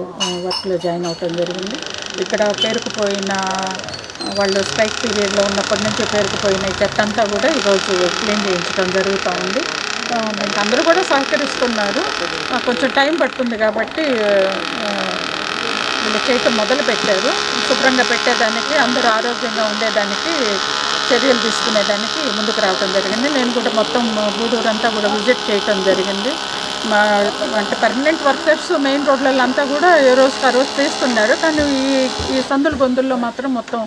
[SPEAKER 13] వర్క్లో జాయిన్ అవటం జరిగింది. ఇక్కడ పేరుకుపోయిన వాళ్ళు స్ట్రైక్ పీరియడ్లో ఉన్నప్పటి నుంచి పేరుకుపోయిన చెత్త అంతా కూడా ఈరోజు క్లీన్ చేయించడం జరుగుతూ ఉంది. అందరూ కూడా సహకరిస్తున్నారు. కొంచెం టైం పడుతుంది కాబట్టి వీళ్ళు చేయటం మొదలు పెట్టారు. శుభ్రంగా పెట్టేదానికి, అందరూ ఆరోగ్యంగా ఉండేదానికి చర్యలు తీసుకునేదానికి ముందుకు రావడం జరిగింది. నేను కూడా మొత్తం గూడూరు అంతా కూడా విజిట్ చేయటం జరిగింది. అంటే పర్మనెంట్ వర్కర్స్ మెయిన్ రోడ్లలో అంతా కూడా ఏ రోజుకి ఆ రోజు తీస్తున్నారు. కానీ ఈ సందుల గొంతుల్లో మాత్రం మొత్తం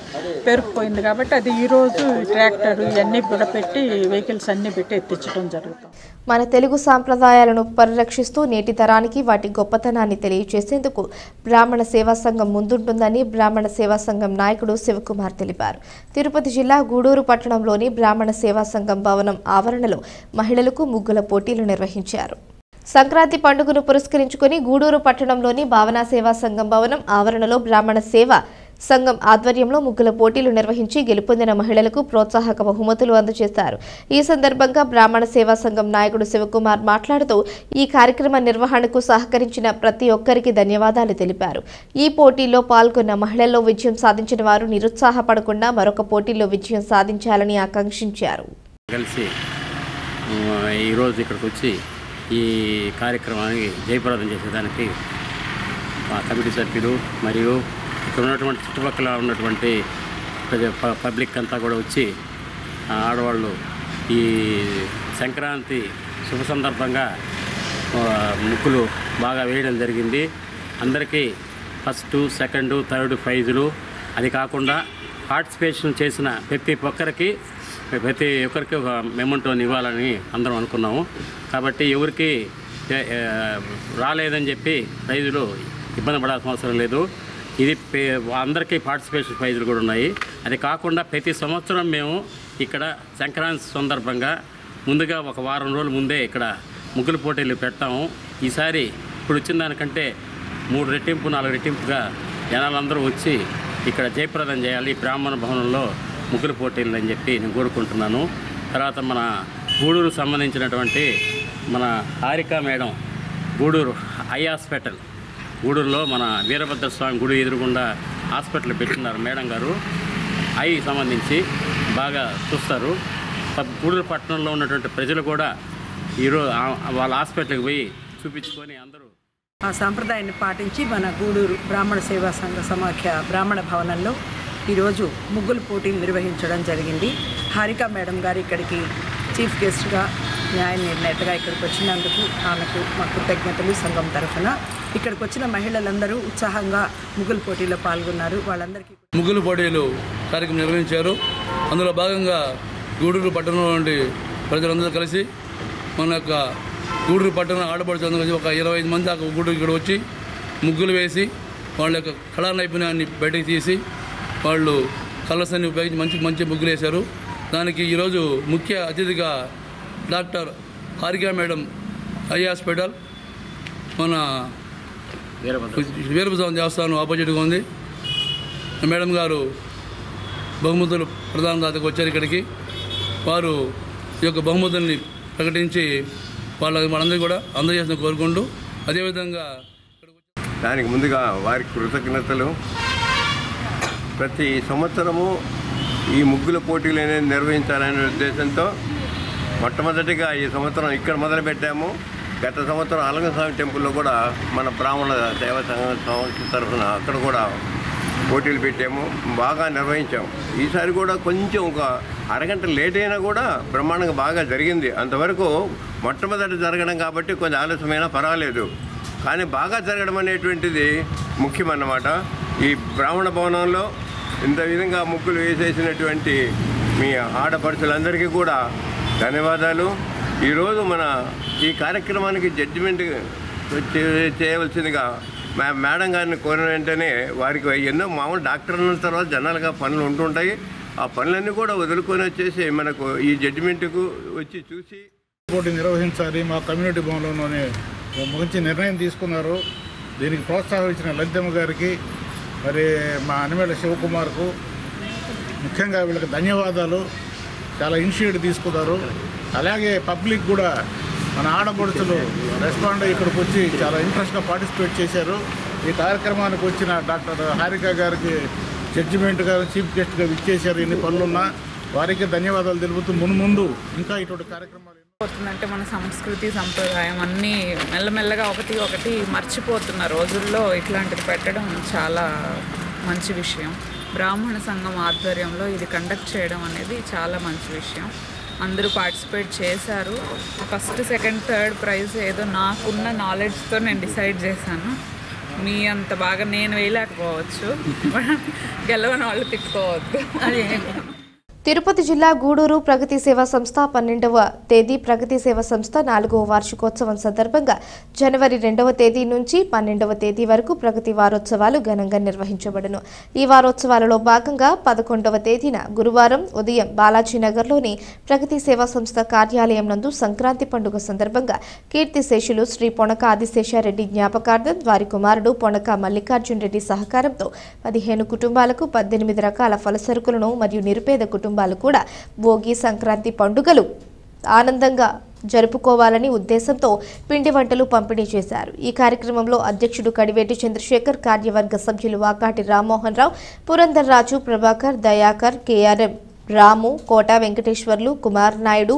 [SPEAKER 13] పేరుకుపోయింది కాబట్టి అది ఈరోజు ట్రాక్టర్ ఇవన్నీ కూడా పెట్టి వెహికల్స్ అన్నీ పెట్టి ఎత్తించడం జరుగుతుంది.
[SPEAKER 1] మన తెలుగు సాంప్రదాయాలను పరిరక్షిస్తూ నేటి తరానికి వాటి గొప్పతనాన్ని తెలియజేసేందుకు బ్రాహ్మణ సేవా సంఘం ముందుంటుందని బ్రాహ్మణ సేవా సంఘం నాయకుడు శివకుమార్ తెలిపారు. తిరుపతి జిల్లా గూడూరు పట్టణంలోని బ్రాహ్మణ సేవా సంఘం భవనం ఆవరణలో మహిళలకు ముగ్గుల పోటీలు నిర్వహించారు. సంక్రాంతి పండుగను పురస్కరించుకుని గూడూరు పట్టణంలోని భావనా సేవా సంఘం భవనం ఆవరణలో బ్రాహ్మణ సేవా సంఘం ఆధ్వర్యంలో ముగ్గుల పోటీలు నిర్వహించి గెలుపొందిన మహిళలకు ప్రోత్సాహక బహుమతులు అందజేశారు. ఈ సందర్భంగా బ్రాహ్మణ సేవా సంఘం నాయకుడు శివకుమార్ మాట్లాడుతూ ఈ కార్యక్రమ నిర్వహణకు సహకరించిన ప్రతి ఒక్కరికి ధన్యవాదాలు తెలిపారు. ఈ పోటీల్లో పాల్గొన్న మహిళల్లో విజయం సాధించిన వారు నిరుత్సాహపడకుండా మరొక పోటీల్లో విజయం సాధించాలని ఆకాంక్షించారు.
[SPEAKER 14] ఈరోజు ఇక్కడికి వచ్చి ఈ కార్యక్రమాన్ని జయప్రదం చేసేదానికి మా కమిటీ సభ్యులు మరియు ఇక్కడ ఉన్నటువంటి చుట్టుపక్కల ఉన్నటువంటి పబ్లిక్ అంతా కూడా వచ్చి ఆడవాళ్ళు ఈ సంక్రాంతి శుభ సందర్భంగా ముగ్గులు బాగా వేయడం జరిగింది. అందరికీ ఫస్ట్, సెకండ్, థర్డ్ ప్రైజులు, అది కాకుండా పార్టిసిపేషన్ చేసిన ప్రతి ఒక్కరికి ఒక మెమెంటోని ఇవ్వాలని అందరం అనుకున్నాము. కాబట్టి ఎవరికి రాలేదని చెప్పి ప్రైజులు ఇబ్బంది పడాల్సిన అవసరం లేదు. ఇది అందరికీ పార్టిసిపేషన్ ప్రైజులు కూడా ఉన్నాయి. అది కాకుండా ప్రతి సంవత్సరం మేము ఇక్కడ సంక్రాంతి సందర్భంగా ముందుగా ఒక వారం రోజుల ముందే ఇక్కడ ముగ్గుల పోటీలు పెడతాము. ఈసారి ఇప్పుడు వచ్చిన దానికంటే 3 రెట్టింపు 4 రెట్టింపుగా జనాలందరూ వచ్చి ఇక్కడ జయప్రదం చేయాలి బ్రాహ్మణ భవనంలో ముగ్గుల పోటీలు అని చెప్పి నేను కోరుకుంటున్నాను. తర్వాత మన గూడూరు సంబంధించినటువంటి మన Harika madam Gudur eye hospital, గూడూరులో మన వీరభద్రస్వామి గుడి ఎదురుగుండా హాస్పిటల్ పెట్టినారు మేడం గారు. ఐ సంబంధించి బాగా చూస్తారు. గూడూరు పట్టణంలో ఉన్నటువంటి ప్రజలు కూడా ఈరోజు వాళ్ళ హాస్పిటల్కి పోయి చూపించుకొని అందరూ
[SPEAKER 13] ఆ సాంప్రదాయాన్ని పాటించి మన గూడూరు బ్రాహ్మణ సేవా సంఘ సమాఖ్య బ్రాహ్మణ భవనంలో ఈరోజు ముగ్గుల పోటీలు నిర్వహించడం జరిగింది. హారిక మేడం గారు ఇక్కడికి చీఫ్ గెస్ట్గా న్యాయ నిర్ణేతగా ఇక్కడికి వచ్చినందుకు ఆమెకు మా కృతజ్ఞతలు సంఘం తరఫున. ఇక్కడికి వచ్చిన మహిళలందరూ ఉత్సాహంగా ముగ్గుల పోటీలో పాల్గొన్నారు. వాళ్ళందరికీ
[SPEAKER 15] ముగ్గుల పోటీలు కార్యక్రమం నిర్వహించారు. అందులో భాగంగా గూడూరు పట్టణంలో నుండి ప్రజలందరూ కలిసి మన యొక్క గూడూరు పట్టణం ఆడపడుచు కలిసి ఒక 25 మంది దాకా గూడూరు ఇక్కడ వచ్చి ముగ్గులు వేసి వాళ్ళ యొక్క కళా నైపుణ్యాన్ని బయటకు తీసి వాళ్ళు కలర్స్ అన్ని ఉపయోగించి మంచి ముగ్గులు వేశారు. దానికి ఈరోజు ముఖ్య అతిథిగా doctor Harika madam eye hospital మన వీరభద్రస్వామి దేవస్థానం ఆపోజిట్గా ఉంది. మేడం గారు బహుమతులు ప్రధాన దాతకు వచ్చారు ఇక్కడికి. వారు ఈ యొక్క బహుమతుల్ని ప్రకటించి వాళ్ళందరూ కూడా అందజేసిన కోరుకుంటూ అదేవిధంగా
[SPEAKER 16] దానికి ముందుగా వారికి కృతజ్ఞతలు. ప్రతి సంవత్సరము ఈ ముగ్గుల పోటీలు అనేది నిర్వహించాలనే ఉద్దేశంతో మొట్టమొదటిగా ఈ సంవత్సరం ఇక్కడ మొదలుపెట్టాము. గత సంవత్సరం అలంగస్వామి టెంపుల్లో కూడా మన బ్రాహ్మణ దేవ సంస్థ తరఫున అక్కడ కూడా పోటీలు పెట్టాము, బాగా నిర్వహించాము. ఈసారి కూడా కొంచెం ఒక అరగంట లేట్ అయినా కూడా బ్రహ్మాండంగా బాగా జరిగింది. అంతవరకు మొట్టమొదటి జరగడం కాబట్టి కొంచెం ఆలస్యమైనా పర్వాలేదు, కానీ బాగా జరగడం అనేటువంటిది ముఖ్యమన్నమాట. ఈ బ్రాహ్మణ భవనంలో ఇంత విధంగా ముగ్గులు వేసేసినటువంటి మీ ఆడపడుచులందరికీ కూడా ధన్యవాదాలు. ఈరోజు మన ఈ కార్యక్రమానికి జడ్జిమెంట్ చేయవలసిందిగా మేడం గారిని కోరిన వెంటనే వారికి ఎన్నో మామూలు డాక్టర్ అన్న తర్వాత జనరల్గా పనులు ఉంటుంటాయి, ఆ పనులన్నీ కూడా వదులుకొని వచ్చేసి మనకు ఈ జడ్జిమెంట్కు వచ్చి చూసి
[SPEAKER 17] పోటీ నిర్వహించాలి మా కమ్యూనిటీ భవనంలోనే మంచి నిర్ణయం తీసుకున్నారు. దీనికి ప్రోత్సాహించిన లలితమ్మ గారికి, మరి మా అనిమేల శివకుమార్కు ముఖ్యంగా వీళ్ళకి ధన్యవాదాలు. చాలా ఇనిషియేటివ్ తీసుకున్నారు. అలాగే పబ్లిక్ కూడా మన ఆడపడుచులు రెస్పాండ్ ఇక్కడికి వచ్చి చాలా ఇంట్రెస్ట్గా పార్టిసిపేట్ చేశారు. ఈ కార్యక్రమానికి వచ్చిన డాక్టర్ హారిక గారికి జడ్జిమెంట్ గారు చీఫ్ గెస్ట్గా విచ్చేశారు. ఎన్ని పనులున్నా వారికి ధన్యవాదాలు తెలుపుతూ ముందు ఇంకా ఇటువంటి కార్యక్రమాలు
[SPEAKER 18] పోతుందంటే మన సంస్కృతి సంప్రదాయం అన్నీ మెల్లమెల్లగా ఒకటి మర్చిపోతున్న రోజుల్లో ఇట్లాంటిది పెట్టడం చాలా మంచి విషయం. బ్రాహ్మణ సంఘం ఆధ్వర్యంలో ఇది కండక్ట్ చేయడం అనేది చాలా మంచి విషయం. అందరూ పార్టిసిపేట్ చేశారు. ఫస్ట్, సెకండ్, థర్డ్ ప్రైజ్ ఏదో నాకున్న నాలెడ్జ్తో నేను డిసైడ్ చేశాను. మీ అంత బాగా నేను వేయలేకపోవచ్చు, గెలవని వాళ్ళు తిట్టుకోవద్దు. అది
[SPEAKER 1] తిరుపతి జిల్లా గూడూరు ప్రగతి సేవా సంస్థ 12వ తేదీ ప్రగతి సేవా సంస్థ 4వ వార్షికోత్సవం సందర్భంగా జనవరి 2వ తేదీ నుంచి 12వ తేదీ వరకు ప్రగతి వారోత్సవాలు ఘనంగా నిర్వహించబడును. ఈ వారోత్సవాలలో భాగంగా 11వ తేదీన గురువారం ఉదయం బాలాజీనగర్లోని ప్రగతి సేవా సంస్థ కార్యాలయం నందు సంక్రాంతి పండుగ సందర్భంగా కీర్తిశేషులు శ్రీ పొనక ఆదిశేషారెడ్డి జ్ఞాపకార్థం వారి కుమారుడు పొనక మల్లికార్జున్ రెడ్డి సహకారంతో 15 కుటుంబాలకు 18 రకాల ఫలసరుకులను మరియు నిరుపేద కుటుంబాలు కూడా భోగి సంక్రాంతి పండుగలు ఆనందంగా జరుపుకోవాలని ఉద్దేశంతో పిండి వంటలు పంపిణీ చేశారు. ఈ కార్యక్రమంలో అధ్యక్షుడు కడివేటి చంద్రశేఖర్, కార్యవర్గ సభ్యులు వాకాటి రామ్మోహన్ రావు, పురందర్ రాజు, ప్రభాకర్, దయాకర్, కేఆర్ఎం రాము, కోట వెంకటేశ్వర్లు, కుమార్ నాయుడు,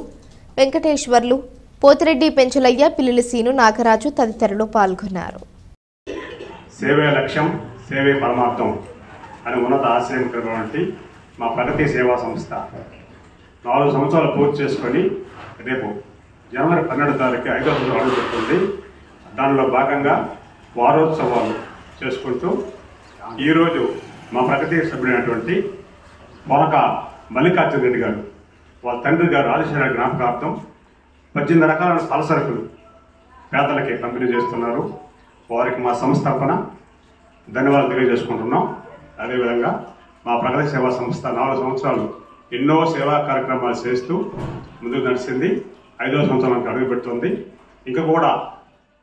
[SPEAKER 1] వెంకటేశ్వర్లు, పోతిరెడ్డి పెంచలయ్య, పిల్లిలి సీను, నాగరాజు తదితరులు పాల్గొన్నారు.
[SPEAKER 19] సేవే లక్ష్యం, సేవే పరమార్థం అని ఉన్నత ఆశయం కలిగినటువంటి మా ప్రగతి సేవా సంస్థ 4 సంవత్సరాలు పూర్తి చేసుకొని రేపు జనవరి 12వ తారీఖు 5వ సంవత్సరం అడుగుపెడుతుంది. దానిలో భాగంగా వారోత్సవాలు చేసుకుంటూ ఈరోజు మా ప్రగతి సభ్యుడైనటువంటి పొనక మల్లికార్జున రెడ్డి గారు వాళ్ళ తండ్రి గారు ఆదిశేష జ్ఞాపకార్థం 18 రకాల ఫలసరుకులు పేదలకి పంపిణీ చేస్తున్నారు. వారికి మా సంస్థ తరఫున ధన్యవాదాలు తెలియజేసుకుంటున్నాం. అదేవిధంగా మా ప్రగతి సేవా సంస్థ 4 సంవత్సరాలు ఎన్నో సేవా కార్యక్రమాలు చేస్తూ ముందుకు నడిచింది. 5వ సంవత్సరానికి అడుగుపెడుతుంది. ఇంకా కూడా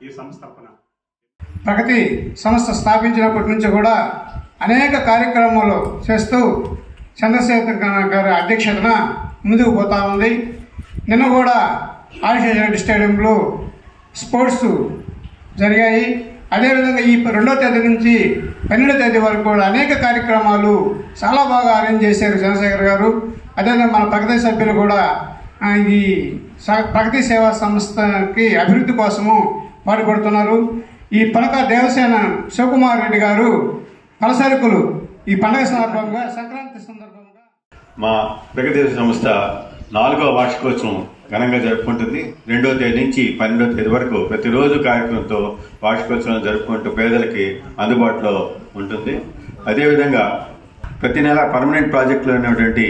[SPEAKER 19] ఈ సంస్థ
[SPEAKER 20] ప్రగతి సంస్థ స్థాపించినప్పటి నుంచి కూడా అనేక కార్యక్రమాలు చేస్తూ చంద్రశేఖర్ గారి అధ్యక్షతన ముందుకు పోతా ఉంది. నిన్న కూడా ఆదిశేషారెడ్డి స్టేడియంలో స్పోర్ట్స్ జరిగాయి. అదేవిధంగా ఈ 2వ తేదీ నుంచి 12వ తేదీ వరకు కూడా అనేక కార్యక్రమాలు చాలా బాగా అరేంజ్ చేశారు చంద్రశేఖర్ గారు. అదేవిధంగా మన ప్రగతి సభ్యులు కూడా ఈ ప్రగతి సేవా సంస్థకి అభివృద్ధి కోసము పాటుపడుతున్నారు. ఈ పొనక దేవసేన శివకుమార్ రెడ్డి గారు ఫలసరుకులు ఈ పండుగ సందర్భంగా సంక్రాంతి సందర్భంగా
[SPEAKER 21] మా ప్రగతి సంస్థ 4వ వార్షికోత్సవం ఘనంగా జరుపుకుంటుంది. 2వ తేదీ నుంచి 12వ తేదీ వరకు ప్రతిరోజు కార్యక్రమంతో వార్షికోత్సవం జరుపుకుంటూ పేదలకి అందుబాటులో ఉంటుంది. అదేవిధంగా ప్రతి నెల పర్మనెంట్ ప్రాజెక్టులో ఉన్నటువంటి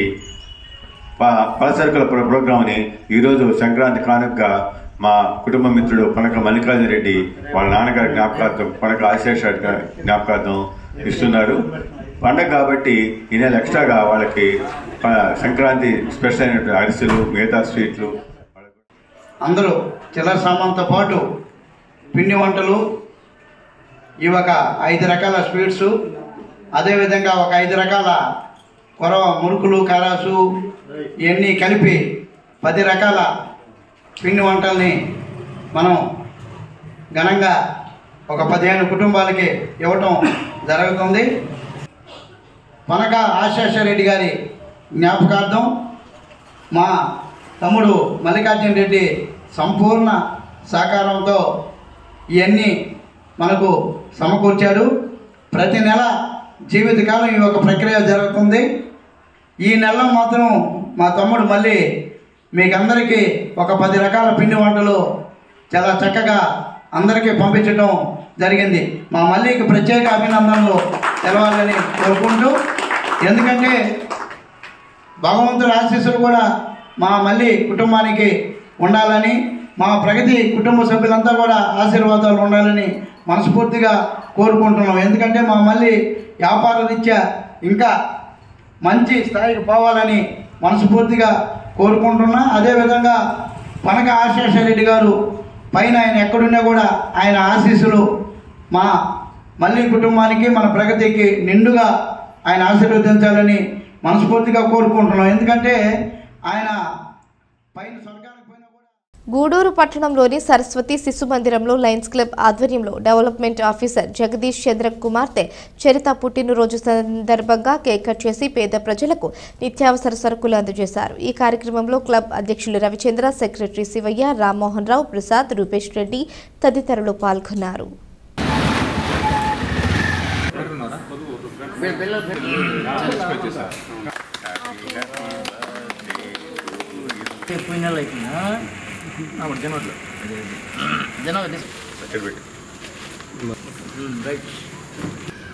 [SPEAKER 21] ఫలసరుకుల ప్రోగ్రామ్ని ఈరోజు సంక్రాంతి కానుకగా మా కుటుంబ మిత్రుడు పొనక మల్లికార్జున రెడ్డి వాళ్ళ నాన్నగారి జ్ఞాపకార్థం పొనక ఆశేష జ్ఞాపకార్థం ఇస్తున్నారు. పండగ కాబట్టి ఈ నెల ఎక్స్ట్రాగా వాళ్ళకి సంక్రాంతి స్పెషల్ అయినటువంటి అరిసెలు, మిగతా స్వీట్లు
[SPEAKER 22] అందరూ చిల్లర సామాన్తో పాటు పిండి వంటలు, ఇవి ఒక 5 రకాల స్వీట్స్, అదేవిధంగా ఒక 5 రకాల కొరవ మురుకులు, కారాసు ఇవన్నీ కలిపి 10 రకాల పిండి వంటల్ని మనం ఘనంగా ఒక 15 కుటుంబాలకి ఇవ్వటం జరుగుతుంది. పనక ఆశేషరెడ్డి గారి జ్ఞాపకార్థం మా తమ్ముడు మల్లికార్జున రెడ్డి సంపూర్ణ సహకారంతో ఇవన్నీ మనకు సమకూర్చారు. ప్రతి నెల జీవితకాలం ఈ ఒక ప్రక్రియ జరుగుతుంది. ఈ నెలలో మాత్రం మా తమ్ముడు మళ్ళీ మీకందరికీ ఒక 10 రకాల పిండి వంటలు చాలా చక్కగా అందరికీ పంపించడం జరిగింది. మా మల్లికి ప్రత్యేక అభినందనలు తెలవాలని కోరుకుంటూ, ఎందుకంటే భగవంతుడి ఆశీస్సులు కూడా మా మల్లి కుటుంబానికి ఉండాలని, మా ప్రగతి కుటుంబ సభ్యులంతా కూడా ఆశీర్వాదాలు ఉండాలని మనస్ఫూర్తిగా కోరుకుంటున్నాం. ఎందుకంటే మా మల్లి వ్యాపార రీత్యా ఇంకా మంచి స్థాయికి పోవాలని మనస్ఫూర్తిగా కోరుకుంటున్నా. అదేవిధంగా పనక ఆశేషరెడ్డి గారు పైన ఆయన ఎక్కడున్నా కూడా ఆయన ఆశీస్సులు మా మల్లి కుటుంబానికి మన ప్రగతికి నిండుగా ఆయన ఆశీర్వదించాలని మనస్ఫూర్తిగా కోరుకుంటున్నాం. ఎందుకంటే ఆయన పైన
[SPEAKER 1] గూడూరు పట్టణంలోని సరస్వతి శిశు మందిరంలో లయన్స్ క్లబ్ ఆధ్వర్యంలో డెవలప్మెంట్ ఆఫీసర్ జగదీష్ చంద్ర కుమార్తె చరిత పుట్టినరోజు సందర్భంగా కేక్ కట్ చేసి పేద ప్రజలకు నిత్యావసర సరుకులు అందజేశారు. ఈ కార్యక్రమంలో క్లబ్ అధ్యక్షులు రవిచంద్ర, సెక్రటరీ శివయ్య, రామ్మోహన్ రావు, ప్రసాద్, రూపేష్ రెడ్డి తదితరులు పాల్గొన్నారు.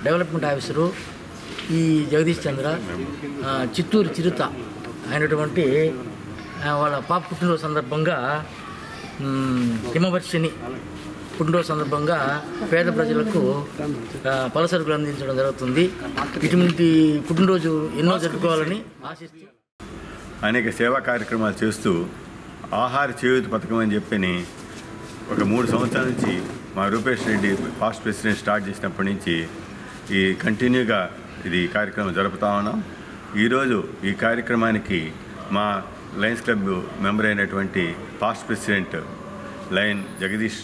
[SPEAKER 2] డెవలప్మెంట్ ఆఫీసరు ఈ జగదీష్ చంద్ర చిత్తూరు చిరుత అయినటువంటి వాళ్ళ పాప పుట్టినరోజు సందర్భంగా హిమవర్షిని పుట్టినరోజు సందర్భంగా పేద ప్రజలకు పలసరుకులు అందించడం జరుగుతుంది. ఇటువంటి పుట్టినరోజు ఎన్నో జరుపుకోవాలని ఆశిస్తూ
[SPEAKER 21] అనేక సేవా కార్యక్రమాలు చేస్తూ ఆహార చేయూత పథకం అని చెప్పని ఒక 3 సంవత్సరాల నుంచి మా Rupesh Reddy past president start చేసినప్పటి నుంచి ఈ కంటిన్యూగా ఇది కార్యక్రమం జరుపుతా ఉన్నాం. ఈరోజు ఈ కార్యక్రమానికి మా లయన్స్ క్లబ్ మెంబర్ అయినటువంటి పాస్ట్ ప్రెసిడెంట్ లయన్ జగదీష్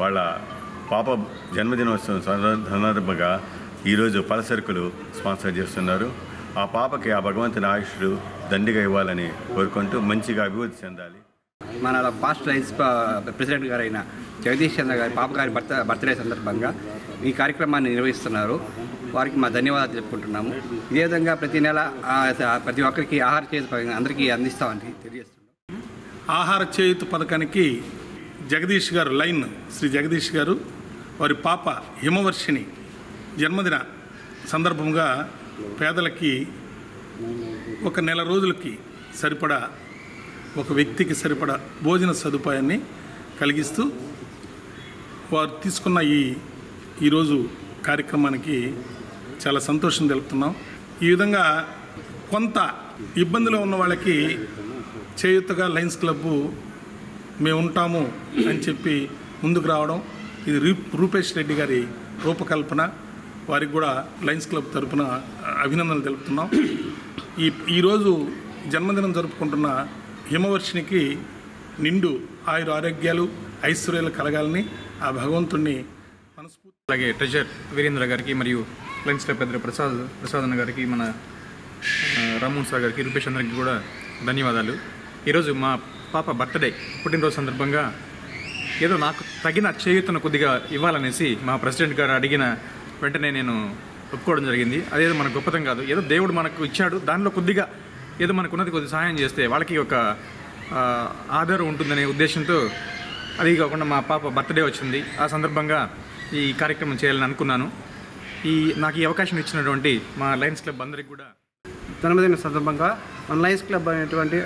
[SPEAKER 21] వాళ్ళ పాప జన్మదినోత్సవం సందర్భంగా ఈరోజు పలసరుకులు స్పాన్సర్ చేస్తున్నారు. ఆ పాపకి ఆ భగవంతుని ఆయుష్లు దండిగా ఇవ్వాలని కోరుకుంటూ మంచిగా అభివృద్ధి చెందాలి.
[SPEAKER 3] మన పాస్ట్ లైన్స్ ప్రెసిడెంట్ గారైన జగదీష్ చంద్ర గారి పాప గారి బర్త్డే సందర్భంగా ఈ కార్యక్రమాన్ని నిర్వహిస్తున్నారు. వారికి మా ధన్యవాదాలు చెప్పుకుంటున్నాము. ఇదే విధంగా ప్రతి నెల ప్రతి ఒక్కరికి ఆహార చేయూత అందరికీ అందిస్తామని తెలియజేస్తున్నాం.
[SPEAKER 23] ఆహార చేయూత పథకానికి జగదీష్ గారు లైన్ శ్రీ జగదీష్ గారు వారి పాప హిమవర్షిని జన్మదిన సందర్భంగా పేదలకి ఒక నెల రోజులకి సరిపడా ఒక వ్యక్తికి సరిపడా భోజన సదుపాయాన్ని కలిగిస్తూ వారు తీసుకున్న ఈరోజు కార్యక్రమానికి చాలా సంతోషం తెలుపుతున్నాం. ఈ విధంగా కొంత ఇబ్బందిలో ఉన్న వాళ్ళకి చేయూతగా లయన్స్ క్లబ్బు మేము ఉంటాము అని చెప్పి ముందుకు రావడం, ఇది రూపేష్ రెడ్డి గారి రూపకల్పన. వారికి కూడా లయన్స్ క్లబ్ తరఫున అభినందనలు తెలుపుతున్నాం. ఈరోజు జన్మదినం జరుపుకుంటున్న హిమవర్షినికి నిండు ఆయుర ఆరోగ్యాలు ఐశ్వర్యాలు కలగాలని ఆ భగవంతుణ్ణి మనస్ఫూర్తి.
[SPEAKER 24] అలాగే ట్రెజర్ వీరేంద్ర గారికి మరియు లయన్స్ క్లబ్ పెద్ద ప్రసాద్ గారికి, మన రామ్మోహన్ సార్ గారికి, రూపేష్ అందరికి కూడా ధన్యవాదాలు. ఈరోజు మా పాప బర్త్డే పుట్టినరోజు సందర్భంగా ఏదో నాకు తగిన చేయూతను కొద్దిగా ఇవ్వాలనేసి మా ప్రెసిడెంట్ గారు అడిగిన వెంటనే నేను ఒప్పుకోవడం జరిగింది. అదేదో మన గొప్పతం కాదు, ఏదో దేవుడు మనకు ఇచ్చాడు, దానిలో కొద్దిగా ఏదో మనకున్నది కొద్దిగా సహాయం చేస్తే వాళ్ళకి ఒక ఆధారం ఉంటుందనే ఉద్దేశంతో, అది కాకుండా మా పాప బర్త్డే వచ్చింది, ఆ సందర్భంగా ఈ కార్యక్రమం చేయాలని అనుకున్నాను. నాకు ఈ అవకాశం ఇచ్చినటువంటి మా లయన్స్ క్లబ్ అందరికి కూడా
[SPEAKER 3] జన్మదిన సందర్భంగా మన లయన్స్ క్లబ్ అనేటువంటి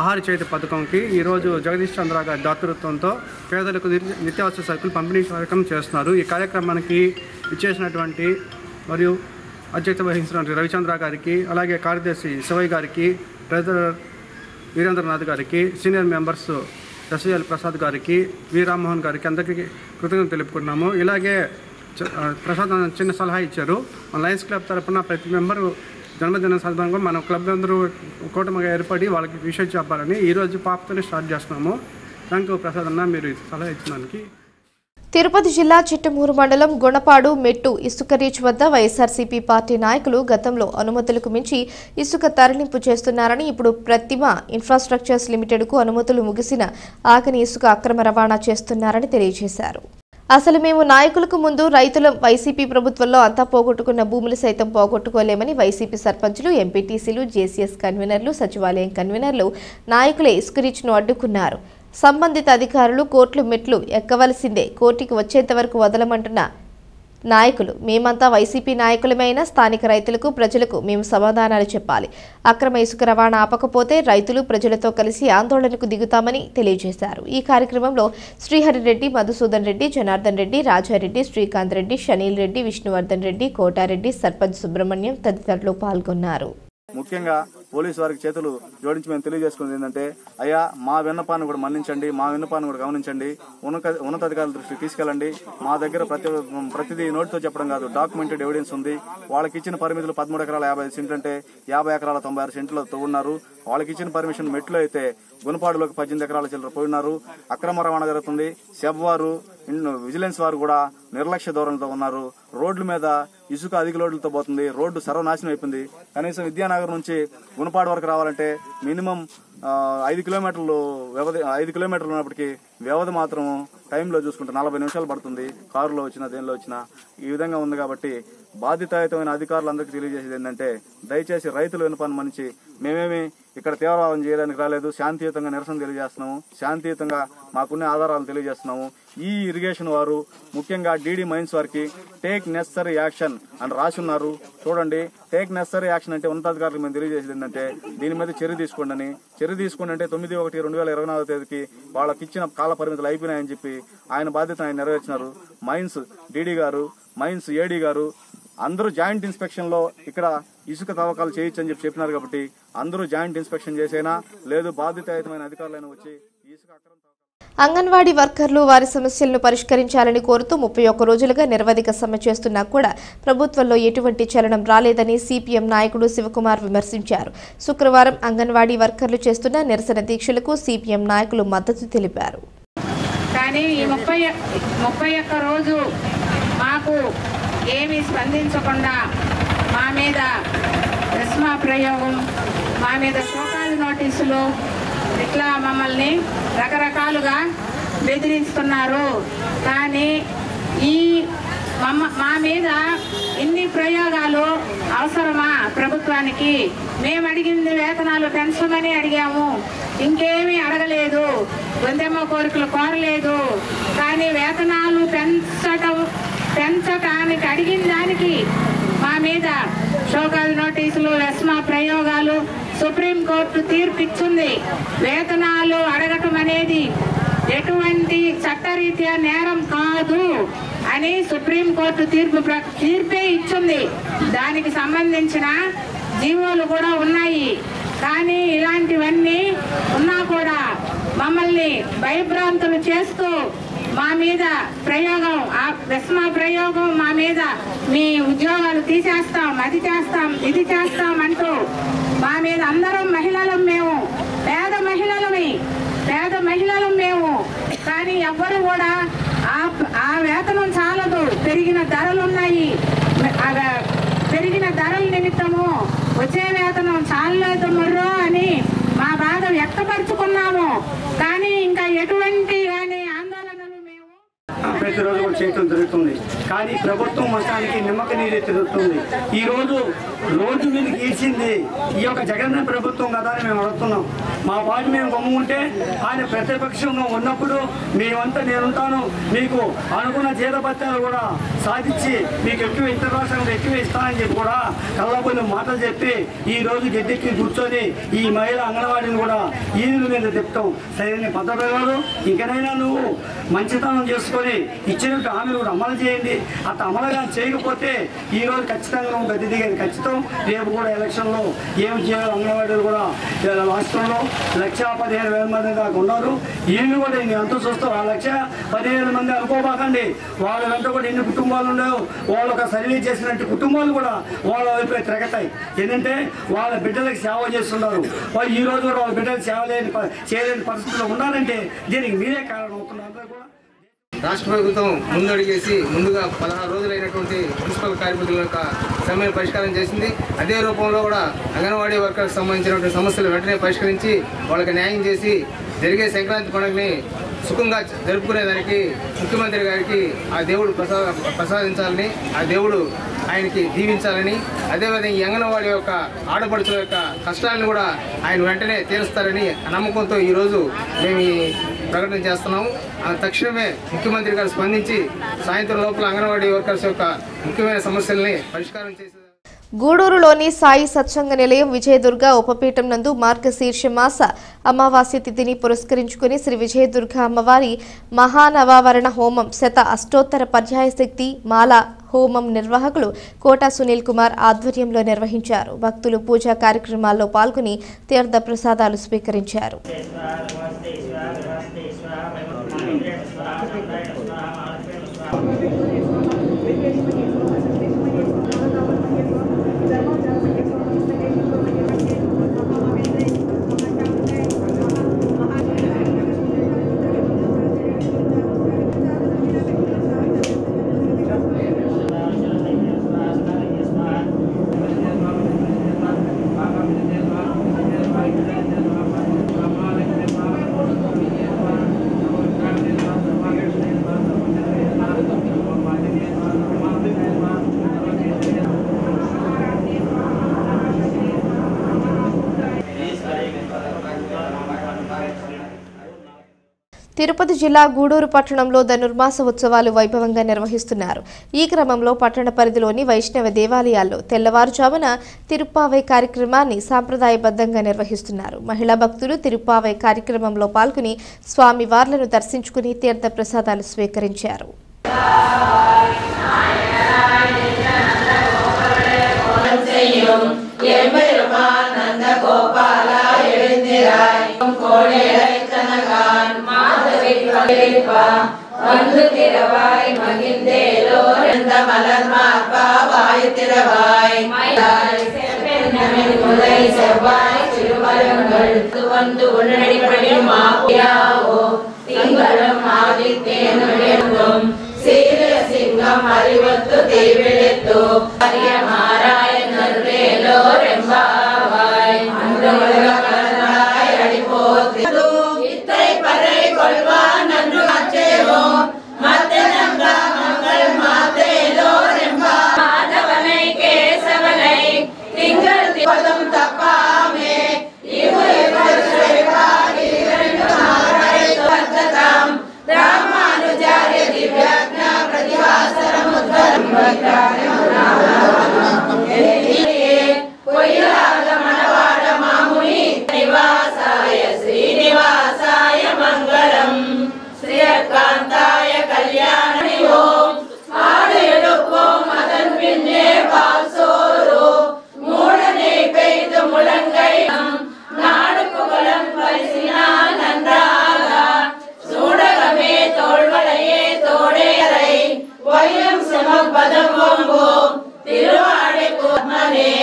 [SPEAKER 3] ఆహార చేయూత పథకంకి ఈరోజు జగదీష్ చంద్ర గారి దాతృత్వంతో పేదలకు నిత్యావసర సరుకులు పంపిణీ కార్యక్రమం చేస్తున్నారు. ఈ కార్యక్రమానికి ఇచ్చేసినటువంటి మరియు అధ్యక్షత వహించినటువంటి రవిచంద్ర గారికి, అలాగే కార్యదర్శి శివయ్య గారికి, ట్రెజరర్ వీరేంద్రనాథ్ గారికి, సీనియర్ మెంబర్స్ ఎస్ఎల్ ప్రసాద్ గారికి, వి రామ్మోహన్ గారికి అందరికీ కృతజ్ఞతలు తెలుపుకున్నాము. ఇలాగే ప్రసాద్ చిన్న సలహా ఇచ్చారు. మన లయన్స్ క్లబ్ తరఫున ప్రతి మెంబరు జన్మదిన సందర్భంగా మన క్లబ్ అందరూ కూటమిగా ఏర్పడి వాళ్ళకి విషయం చెప్పాలని ఈరోజు పాపతోనే స్టార్ట్ చేస్తున్నాము. థ్యాంక్ యూ ప్రసాద్ అన్న, మీరు సలహా ఇచ్చినందుకు.
[SPEAKER 1] తిరుపతి జిల్లా చిట్టమూరు మండలం గుణపాడు మెట్టు ఇసుక రీచ్ వద్ద వైఎస్ఆర్సీపీ పార్టీ నాయకులు గతంలో అనుమతులకు మించి ఇసుక తరలింపు చేస్తున్నారని, ఇప్పుడు ప్రతిమ ఇన్ఫ్రాస్ట్రక్చర్స్ లిమిటెడ్కు అనుమతులు ముగిసిన ఆగని ఇసుక అక్రమ రవాణా చేస్తున్నారని తెలియజేశారు. అసలు మేము నాయకులకు ముందు రైతుల వైసీపీ ప్రభుత్వంలో అంతా పోగొట్టుకున్న భూములు సైతం పోగొట్టుకోలేమని వైసీపీ సర్పంచులు, ఎంపీటీసీలు, జేసీఎస్ కన్వీనర్లు, సచివాలయం కన్వీనర్లు నాయకులే ఇసుక రీచ్ను అడ్డుకున్నారు. సంబంధిత అధికారులు కోర్టులు మెట్లు ఎక్కవలసిందే, కోర్టుకి వచ్చేంత వరకు వదలమంటున్న నాయకులు మేమంతా వైసీపీ నాయకులమైన స్థానిక రైతులకు, ప్రజలకు మేము సమాధానాలు చెప్పాలి. అక్రమ ఇసుక రవాణా ఆపకపోతే రైతులు ప్రజలతో కలిసి ఆందోళనకు దిగుతామని తెలియజేశారు. ఈ కార్యక్రమంలో శ్రీహరిరెడ్డి, మధుసూదన్ రెడ్డి, జనార్దన్ రెడ్డి, రాజారెడ్డి, శ్రీకాంత్ రెడ్డి, షనీల్ రెడ్డి, విష్ణువర్ధన్ రెడ్డి, కోటారెడ్డి, సర్పంచ్ సుబ్రహ్మణ్యం తదితరులు పాల్గొన్నారు.
[SPEAKER 4] ముఖ్యంగా పోలీసు వారికి చేతులు జోడించి మేము తెలియజేసుకున్నది ఏంటంటే, అయ్యా మా విన్నపాన్ని కూడా మన్నించండి, మా విన్నపాన్ని కూడా గమనించండి, ఉన్నతాధికారుల దృష్టికి తీసుకెళ్ళండి. మా దగ్గర ప్రతిదీ నోటితో చెప్పడం కాదు, డాక్యుమెంటెడ్ ఎవిడెన్స్ ఉంది. వాళ్ళకి ఇచ్చిన పరిమితులు 13 ఎకరాల 55 సెంట్లు అంటే 50 ఎకరాల 96 సెంట్లతో ఉన్నారు. వాళ్ళకి ఇచ్చిన పర్మిషన్ మెట్లో అయితే గుణపాడులోకి 18 ఎకరాల చిల్లర పోయినారు. అక్రమ రవాణా జరుగుతుంది. సెబ్ వారు, విజిలెన్స్ వారు కూడా నిర్లక్ష్య ధోరణితో ఉన్నారు. రోడ్ల మీద ఇసుక అధిక లోడ్లతో పోతుంది. రోడ్డు సర్వనాశనం అయిపోయింది. కనీసం విద్యానగర్ నుంచి గుణపాడు వరకు రావాలంటే మినిమం 5 కిలోమీటర్లు వ్యవధి, 5 కిలోమీటర్లు ఉన్నప్పటికీ వ్యవధి మాత్రం టైంలో చూసుకుంటే 40 నిమిషాలు పడుతుంది. కారులో వచ్చినా దేనిలో వచ్చినా ఈ విధంగా ఉంది. కాబట్టి బాధ్యతాయుతమైన అధికారులందరికీ తెలియజేసేది ఏంటంటే, దయచేసి రైతులు వినపాన్ని మనిషి మేమేమి ఇక్కడ తీవ్రవాదం చేయడానికి రాలేదు, శాంతియుతంగా నిరసన తెలియజేస్తున్నాము, శాంతియుతంగా మాకున్న ఆధారాలను తెలియజేస్తున్నాము. ఈ ఇరిగేషన్ వారు ముఖ్యంగా డీడీ మైన్స్ వారికి టేక్ నెసరీ యాక్షన్ అని రాసి ఉన్నారు. చూడండి, టేక్ నెసరీ యాక్షన్ అంటే ఉన్నతాధికారులకు మేము తెలియజేసేది ఏంటంటే, దీని మీద చర్య తీసుకోండి అని. చర్య తీసుకోండి అంటే 9/1/2024 తేదీకి వాళ్ళకి ఇచ్చిన కాల పరిమితులు అయిపోయినాయని చెప్పి ఆయన బాధ్యత ఆయన నెరవేర్చినారు. మైన్స్ డీడీ గారు, మైన్స్ ఏడీ గారు అందరూ జాయింట్ ఇన్స్పెక్షన్ లో ఇక్కడ ఇసుక తవ్వకాలు చేయొచ్చని చెప్పినారు. కాబట్టి అందరూ జాయింట్ ఇన్స్పెక్షన్ చేసైనా లేదు బాధ్యతాయుతమైన అధికారులైనా వచ్చి ఇసుక
[SPEAKER 1] అంగన్వాడీ వర్కర్లు వారి సమస్యలను పరిష్కరించాలని కోరుతూ 31 రోజులుగా నిరవధిక సమ్మె చేస్తున్నా కూడా ప్రభుత్వంలో ఎటువంటి చలనం రాలేదని సిపిఎం నాయకుడు శివకుమార్ విమర్శించారు. శుక్రవారం అంగన్వాడీ వర్కర్లు చేస్తున్న నిరసన దీక్షలకు సిపిఎం నాయకులు మద్దతు తెలిపారు.
[SPEAKER 5] కానీ ఈ 31 రోజు మాకు ఏమీ స్పందించకుండా మా మీద రెస్మా ప్రయోగం, మా మీద షోకాజ్ నోటీసులు, ఇట్లా మమ్మల్ని రకరకాలుగా బెదిరిస్తున్నారు. కానీ మా మీద ఇన్ని ప్రయోగాలు అవసరమా ప్రభుత్వానికి? మేము అడిగింది వేతనాలు పెంచమని అడిగాము, ఇంకేమీ అడగలేదు, గొంతెమ్మ కోరికలు కోరలేదు. కానీ వేతనాలు పెంచటానికి అడిగిన దానికి మా మీద షోకాజ్ నోటీసులు, రెస్మా ప్రయోగాలు. సుప్రీంకోర్టు తీర్పు ఇచ్చింది, వేతనాలు అడగటం అనేది ఎటువంటి చట్టరీత్యా నేరం కాదు అని సుప్రీంకోర్టు తీర్పే ఇచ్చింది. దానికి సంబంధించిన జీవోలు కూడా ఉన్నాయి. కానీ ఇలాంటివన్నీ ఉన్నా కూడా మమ్మల్ని భయభ్రాంతులు చేస్తూ మా మీద ప్రయోగం, రెస్మా ప్రయోగం, మా మీద మీ ఉద్యోగాలు తీసేస్తాం, అది చేస్తాం, ఇది చేస్తాం అంటూ మా మీద అందరం మహిళలం, మేము పేద మహిళలం మేము. కానీ ఎవ్వరు కూడా ఆ వేతనం చాలదు, పెరిగిన ధరలున్నాయి, పెరిగిన ధరల నిమిత్తము వచ్చే వేతనం చాలలేదు మర్రో అని మా బాధ వ్యక్తపరుచుకున్నాము. కానీ ఇంకా ఎటువంటి ఆందోళనలు మేము
[SPEAKER 6] ప్రతిరోజు కూడా చేయటం జరుగుతుంది. కానీ ప్రభుత్వం మొత్తానికి నిమ్మక నీరే తిరుగుతుంది. ఈరోజు రోడ్డు మీదకి ఈడ్చింది ఈ యొక్క జగన్ ప్రభుత్వం కదా అని మేము అడుగుతున్నాం. మా పార్టీ మేము గమ్ముంటే ఆయన ప్రతిపక్షంగా ఉన్నప్పుడు మేమంతా నేనుంటాను, మీకు అనుకున్న జీతభత్యాలు కూడా సాధించి మీకు ఎక్కువ ఇతర రాష్ట్రాలు ఎక్కువ ఇస్తానని చెప్పి కూడా కళ్ళబోని మాటలు చెప్పి ఈ రోజు గద్దెక్కి కూర్చొని ఈ మహిళా అంగన్వాడీని కూడా ఈదుల మీద తిప్పటం సరైన పద్ధతి కాదు. ఇంకనైనా నువ్వు మంచితనం చేసుకొని ఇచ్చినట్టు హామీలు కూడా అమలు చేయండి. అట్లా అమలుగా చేయకపోతే ఈ రోజు ఖచ్చితంగా నువ్వు గద్దె దిగేది ఖచ్చితం. రేపు కూడా ఎలక్షన్లో ఏమి చేయాలి అంగన్వాడీలు కూడా రాష్ట్రంలో 1,15,000 మంది దాకా ఉన్నారు. వీళ్ళు కూడా ఇన్ని ఎంత చూస్తారు 1,15,000 మంది అనుకోబాకండి. వాళ్ళ వెంట కూడా ఎన్ని కుటుంబాలు ఉన్నాయో వాళ్ళు ఒక సర్వే చేసినట్టు కుటుంబాలు కూడా వాళ్ళ వైపు తిరగతాయి. ఏంటంటే వాళ్ళ బిడ్డలకు సేవ చేస్తున్నారు. వాళ్ళు ఈ రోజు కూడా వాళ్ళ బిడ్డలకు చేయలేని పరిస్థితుల్లో ఉన్నారంటే దీనికి మీరే కారణం అవుతున్నారు.
[SPEAKER 7] రాష్ట్ర ప్రభుత్వం ముందడుగేసి ముందుగా 16 రోజులైనటువంటి మున్సిపల్ కార్మికుల యొక్క సమ్మెను పరిష్కారం చేసింది. అదే రూపంలో కూడా అంగన్వాడీ వర్కర్కి సంబంధించినటువంటి సమస్యలు వెంటనే పరిష్కరించి వాళ్ళకి న్యాయం చేసి జరిగే సంక్రాంతి పండుగని సుఖంగా జరుపుకునేదానికి ముఖ్యమంత్రి గారికి ఆ దేవుడు ప్రసాదించాలని, ఆ దేవుడు ఆయనకి దీవించాలని, అదేవిధంగా ఈ అంగన్వాడీ యొక్క ఆడపడుచుల యొక్క కష్టాలను కూడా ఆయన వెంటనే తీరుస్తారని నమ్మకంతో ఈరోజు మేము ఈ ప్రకటన చేస్తున్నాము. తక్షణమే ముఖ్యమంత్రి గారు స్పందించి సాయంత్రం లోపల అంగన్వాడీ వర్కర్స్ యొక్క ముఖ్యమైన సమస్యల్ని పరిష్కారం చేసే
[SPEAKER 1] గూడూరులోని సాయి సత్సంగ నిలయం విజయదుర్గ ఉపపీఠం నందు మార్గశీర్ష మాస అమావాస్య తిథిని పురస్కరించుకుని శ్రీ విజయదుర్గ అమ్మవారి మహానవావరణ హోమం శత అష్టోత్తర పర్యాయ శక్తి మాల హోమం నిర్వాహకులు కోటా సునీల్ కుమార్ ఆధ్వర్యంలో నిర్వహించారు. భక్తులు పూజా కార్యక్రమాల్లో పాల్గొని తీర్థ ప్రసాదాలు స్వీకరించారు. తిరుపతి జిల్లా గూడూరు పట్టణంలో ధనుర్మాస ఉత్సవాలు వైభవంగా నిర్వహిస్తున్నారు. ఈ క్రమంలో పట్టణ పరిధిలోని వైష్ణవ దేవాలయాల్లో తెల్లవారుజామున తిరుప్పావై కార్యక్రమాన్ని సాంప్రదాయబద్ధంగా నిర్వహిస్తున్నారు. మహిళా భక్తులు తిరుప్పావై కార్యక్రమంలో పాల్గొని స్వామివార్లను దర్శించుకుని తీర్థ ప్రసాదాలు స్వీకరించారు.
[SPEAKER 8] வந்து திரவாய் மகிழ்ந்தேலோ எந்த மலர் மார்பா வாய் திரவாய் முதலை செவ்வாய் திருவரங்கள் வந்து உன்னடிப்படியும் ஆவியாவோ திங்களும் ஆதித்தேனும் சீர சிங்கம் அறிவத்து தீவிழித்து அரிய மாராயணர்வேலோ ரெம்பாவாய் அந்த உலக கலந்தாய் அடிப்போத்து இத்தை பறை கொள்வான் நன்று அச்சேவோம் மத்தனம் ராமங்கள் மாத்தேலோ ரெம்பா மாதவனை கேசவனை திங்கள் திபதம் தப்பாமே இவு இவர்வாகி இரண்டு மாரை வர்த்ததாம் ராமானுஜாரிய திவ்யாக்ஞா பிரதிவாசரமுத்தரம் பொய்யாத மணவாட மாமுனி நிவாசாய ஸ்ரீனிவாசாய மங்களம் ஸ்ரீயகாந்தாய கல்யாணி ஓம் ஆடு எடுப்போம் அதன் பின்னே பால் சோறு மூடனை பெய்து முழங்கை நாடு புகழும் பரிசினால் நன்றாக சூடகமே தோள்வளையே தோடேரை வயம் சமபதம் ஓம்போம் திருவாடை கூர்மனே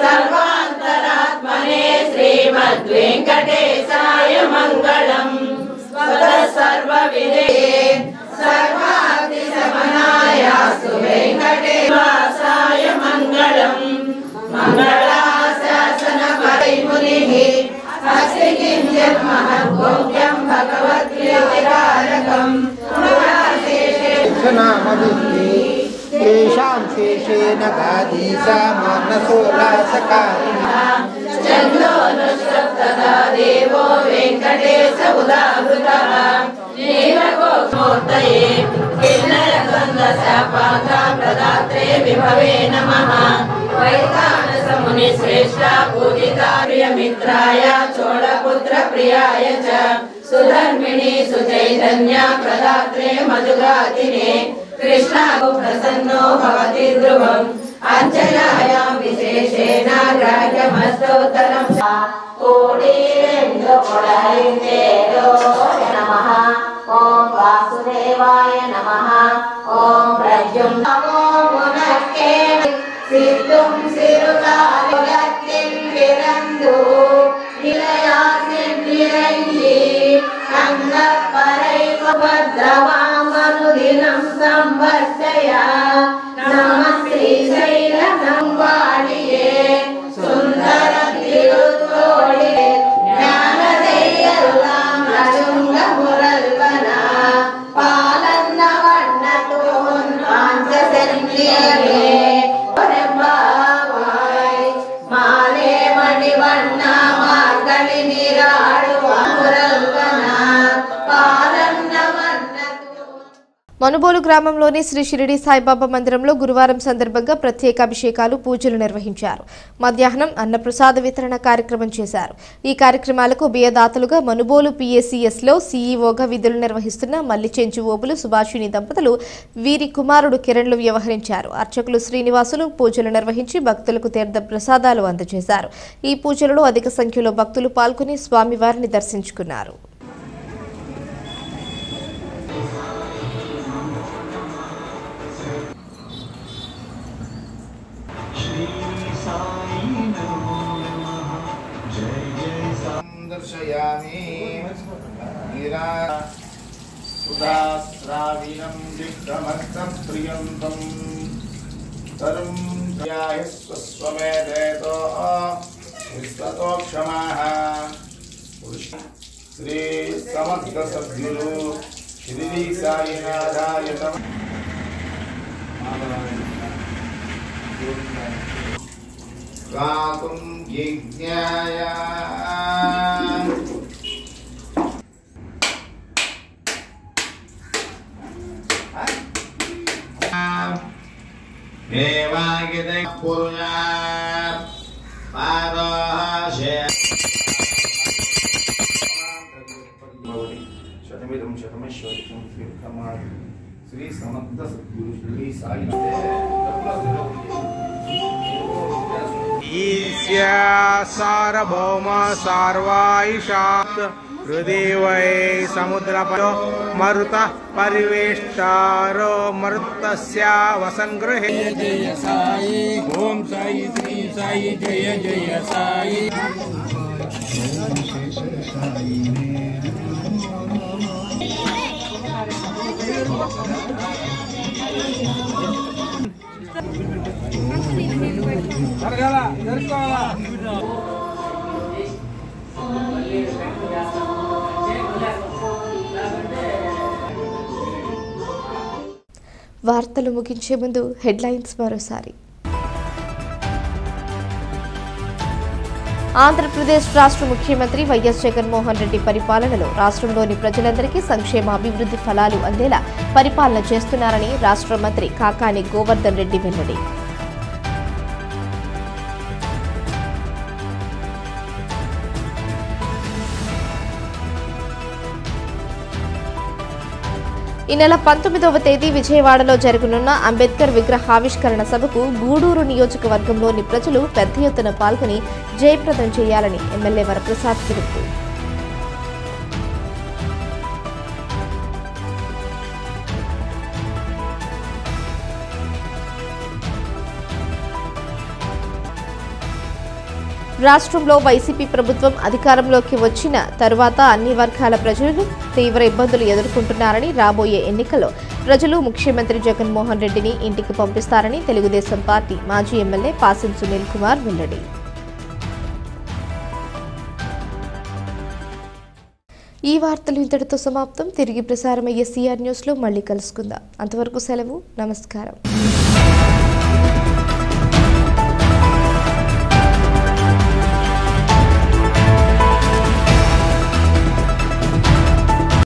[SPEAKER 8] सर्वान्तरात्मने श्रीमद् वेंकटेशाय मंगलम सर्वविदे सर्वार्थ समनायास्तु वेंकटेशाय मंगलम मंगलाशासन परिमुनिः अस्ति किञ्चित् महद्भोग्यं भगवत्प्रीतिकारकं
[SPEAKER 9] तेषां शेषेण गाधीसा मानसोल्लासकारिणः
[SPEAKER 8] चन्द्रोनुष्टप्तदा देवो वेङ्कटेश उदाहृतः नीलगोमूर्तये किन्नरगन्धशापाता प्रदात्रे विभवे नमः वैतानसमुनिश्रेष्ठा पूजिता प्रियमित्राय चोळपुत्र प्रियाय च सुधर्मिणी सुचैतन्य प्रदात्रे मधुगातिने कृष्णा प्रसन्नो भवति ध्रुवम् అంచనాయాం విశేషేణ గ్రాహ్యమస్తోత్తరం కోడేందు కొడలిందేదో నమః ఓం వాసుదేవాయ నమః ఓం ప్రద్యుం నమో మునక్కే సిద్ధుం సిరులాగత్తిం విరందు నిలయాసిన్ నిరంజి అన్న పరైకభద్రవామనుదినం సంవర్ధయ నమస్తే శైలం వాణియే సుందర తిరుతోడి జ్ఞానదయ్యరులాం రజుంగ మురల్వన పాలన్న వర్ణతోన్ పాంచసంధ్యమే మాలే మణివర్ణ మార్గళి నిరాడు మురల్వన పాలన్న
[SPEAKER 1] మనుబోలు గ్రామంలోని శ్రీ షిరిడి సాయిబాబా మందిరంలో గురువారం సందర్భంగా ప్రత్యేక అభిషేకాలు పూజలు నిర్వహించారు. మధ్యాహ్నం అన్నప్రసాద వితరణ కార్యక్రమం చేశారు. ఈ కార్యక్రమాలకు బియ్యదాతలుగా మనుబోలు PACSలో CEO గా విధులు నిర్వహిస్తున్న మల్లిచెంచు ఓబులు సుభాషిణి దంపతులు వీరి కుమారుడు కిరణ్లు వ్యవహరించారు. అర్చకులు శ్రీనివాసులు పూజలు నిర్వహించి భక్తులకు తీర్థ ప్రసాదాలు అందజేశారు. ఈ పూజలలో అధిక సంఖ్యలో భక్తులు పాల్గొని స్వామివారిని దర్శించుకున్నారు.
[SPEAKER 9] दर्शयामि सुदास्राविणं दिग्गमर्थं प्रियन्तं तरुं ध्याय स्वस्वमेधेतो विश्वतो क्षमाः श्री समर्थ सद्गुरु श्री साईनाथाय नमः गातुं यज्ञाय देवागिदे पुरुषा पादोशे शतमिदं शतमेश्वरं कीर्तमामि श्री समर्थ सद्गुरु श्री साई ईश्या सार्वभौम सार्वाईशात् हृदय समुद्रपयो मरुतः परिवेष्टारो मरुतस्य वसंगृहे जय साई ओम साई श्री साई जय जय साई
[SPEAKER 1] వార్తలు ముగించే ముందు హెడ్లైన్స్ మరోసారి. ఆంధ్రప్రదేశ్ రాష్ట్ర ముఖ్యమంత్రి వైఎస్ జగన్మోహన్ రెడ్డి పరిపాలనలో రాష్ట్రంలోని ప్రజలందరికీ సంక్షేమ అభివృద్ధి ఫలాలు అందేలా పరిపాలన చేస్తున్నారని రాష్ట్ర మంత్రి కాకాని గోవర్ధన్ రెడ్డి వెల్లడి. ఈ నెల 19వ తేదీ విజయవాడలో జరగనున్న అంబేద్కర్ విగ్రహావిష్కరణ సభకు గూడూరు నియోజకవర్గంలోని ప్రజలు పెద్ద ఎత్తున పాల్గొని జయప్రదం చేయాలని ఎమ్మెల్యే వరప్రసాద్ పిలుపు. రాష్ట్రంలో వైసీపీ ప్రభుత్వం అధికారంలోకి వచ్చిన తరువాత అన్ని వర్గాల ప్రజలు తీవ్ర ఇబ్బందులు ఎదుర్కొంటున్నారని, రాబోయే ఎన్నికల్లో ప్రజలు ముఖ్యమంత్రి జగన్మోహన్ రెడ్డిని ఇంటికి పంపిస్తారని తెలుగుదేశం పార్టీ మాజీ ఎమ్మెల్యే పాసిం సునీల్ కుమార్ వెల్లడి. ఈ వార్తలు ఇంతటితో సమాప్తం. తిరిగి ప్రసారమయ్యే CR న్యూస్లో మళ్ళీ కలుసుకుందాం. అంతవరకు సెలవు. నమస్కారం.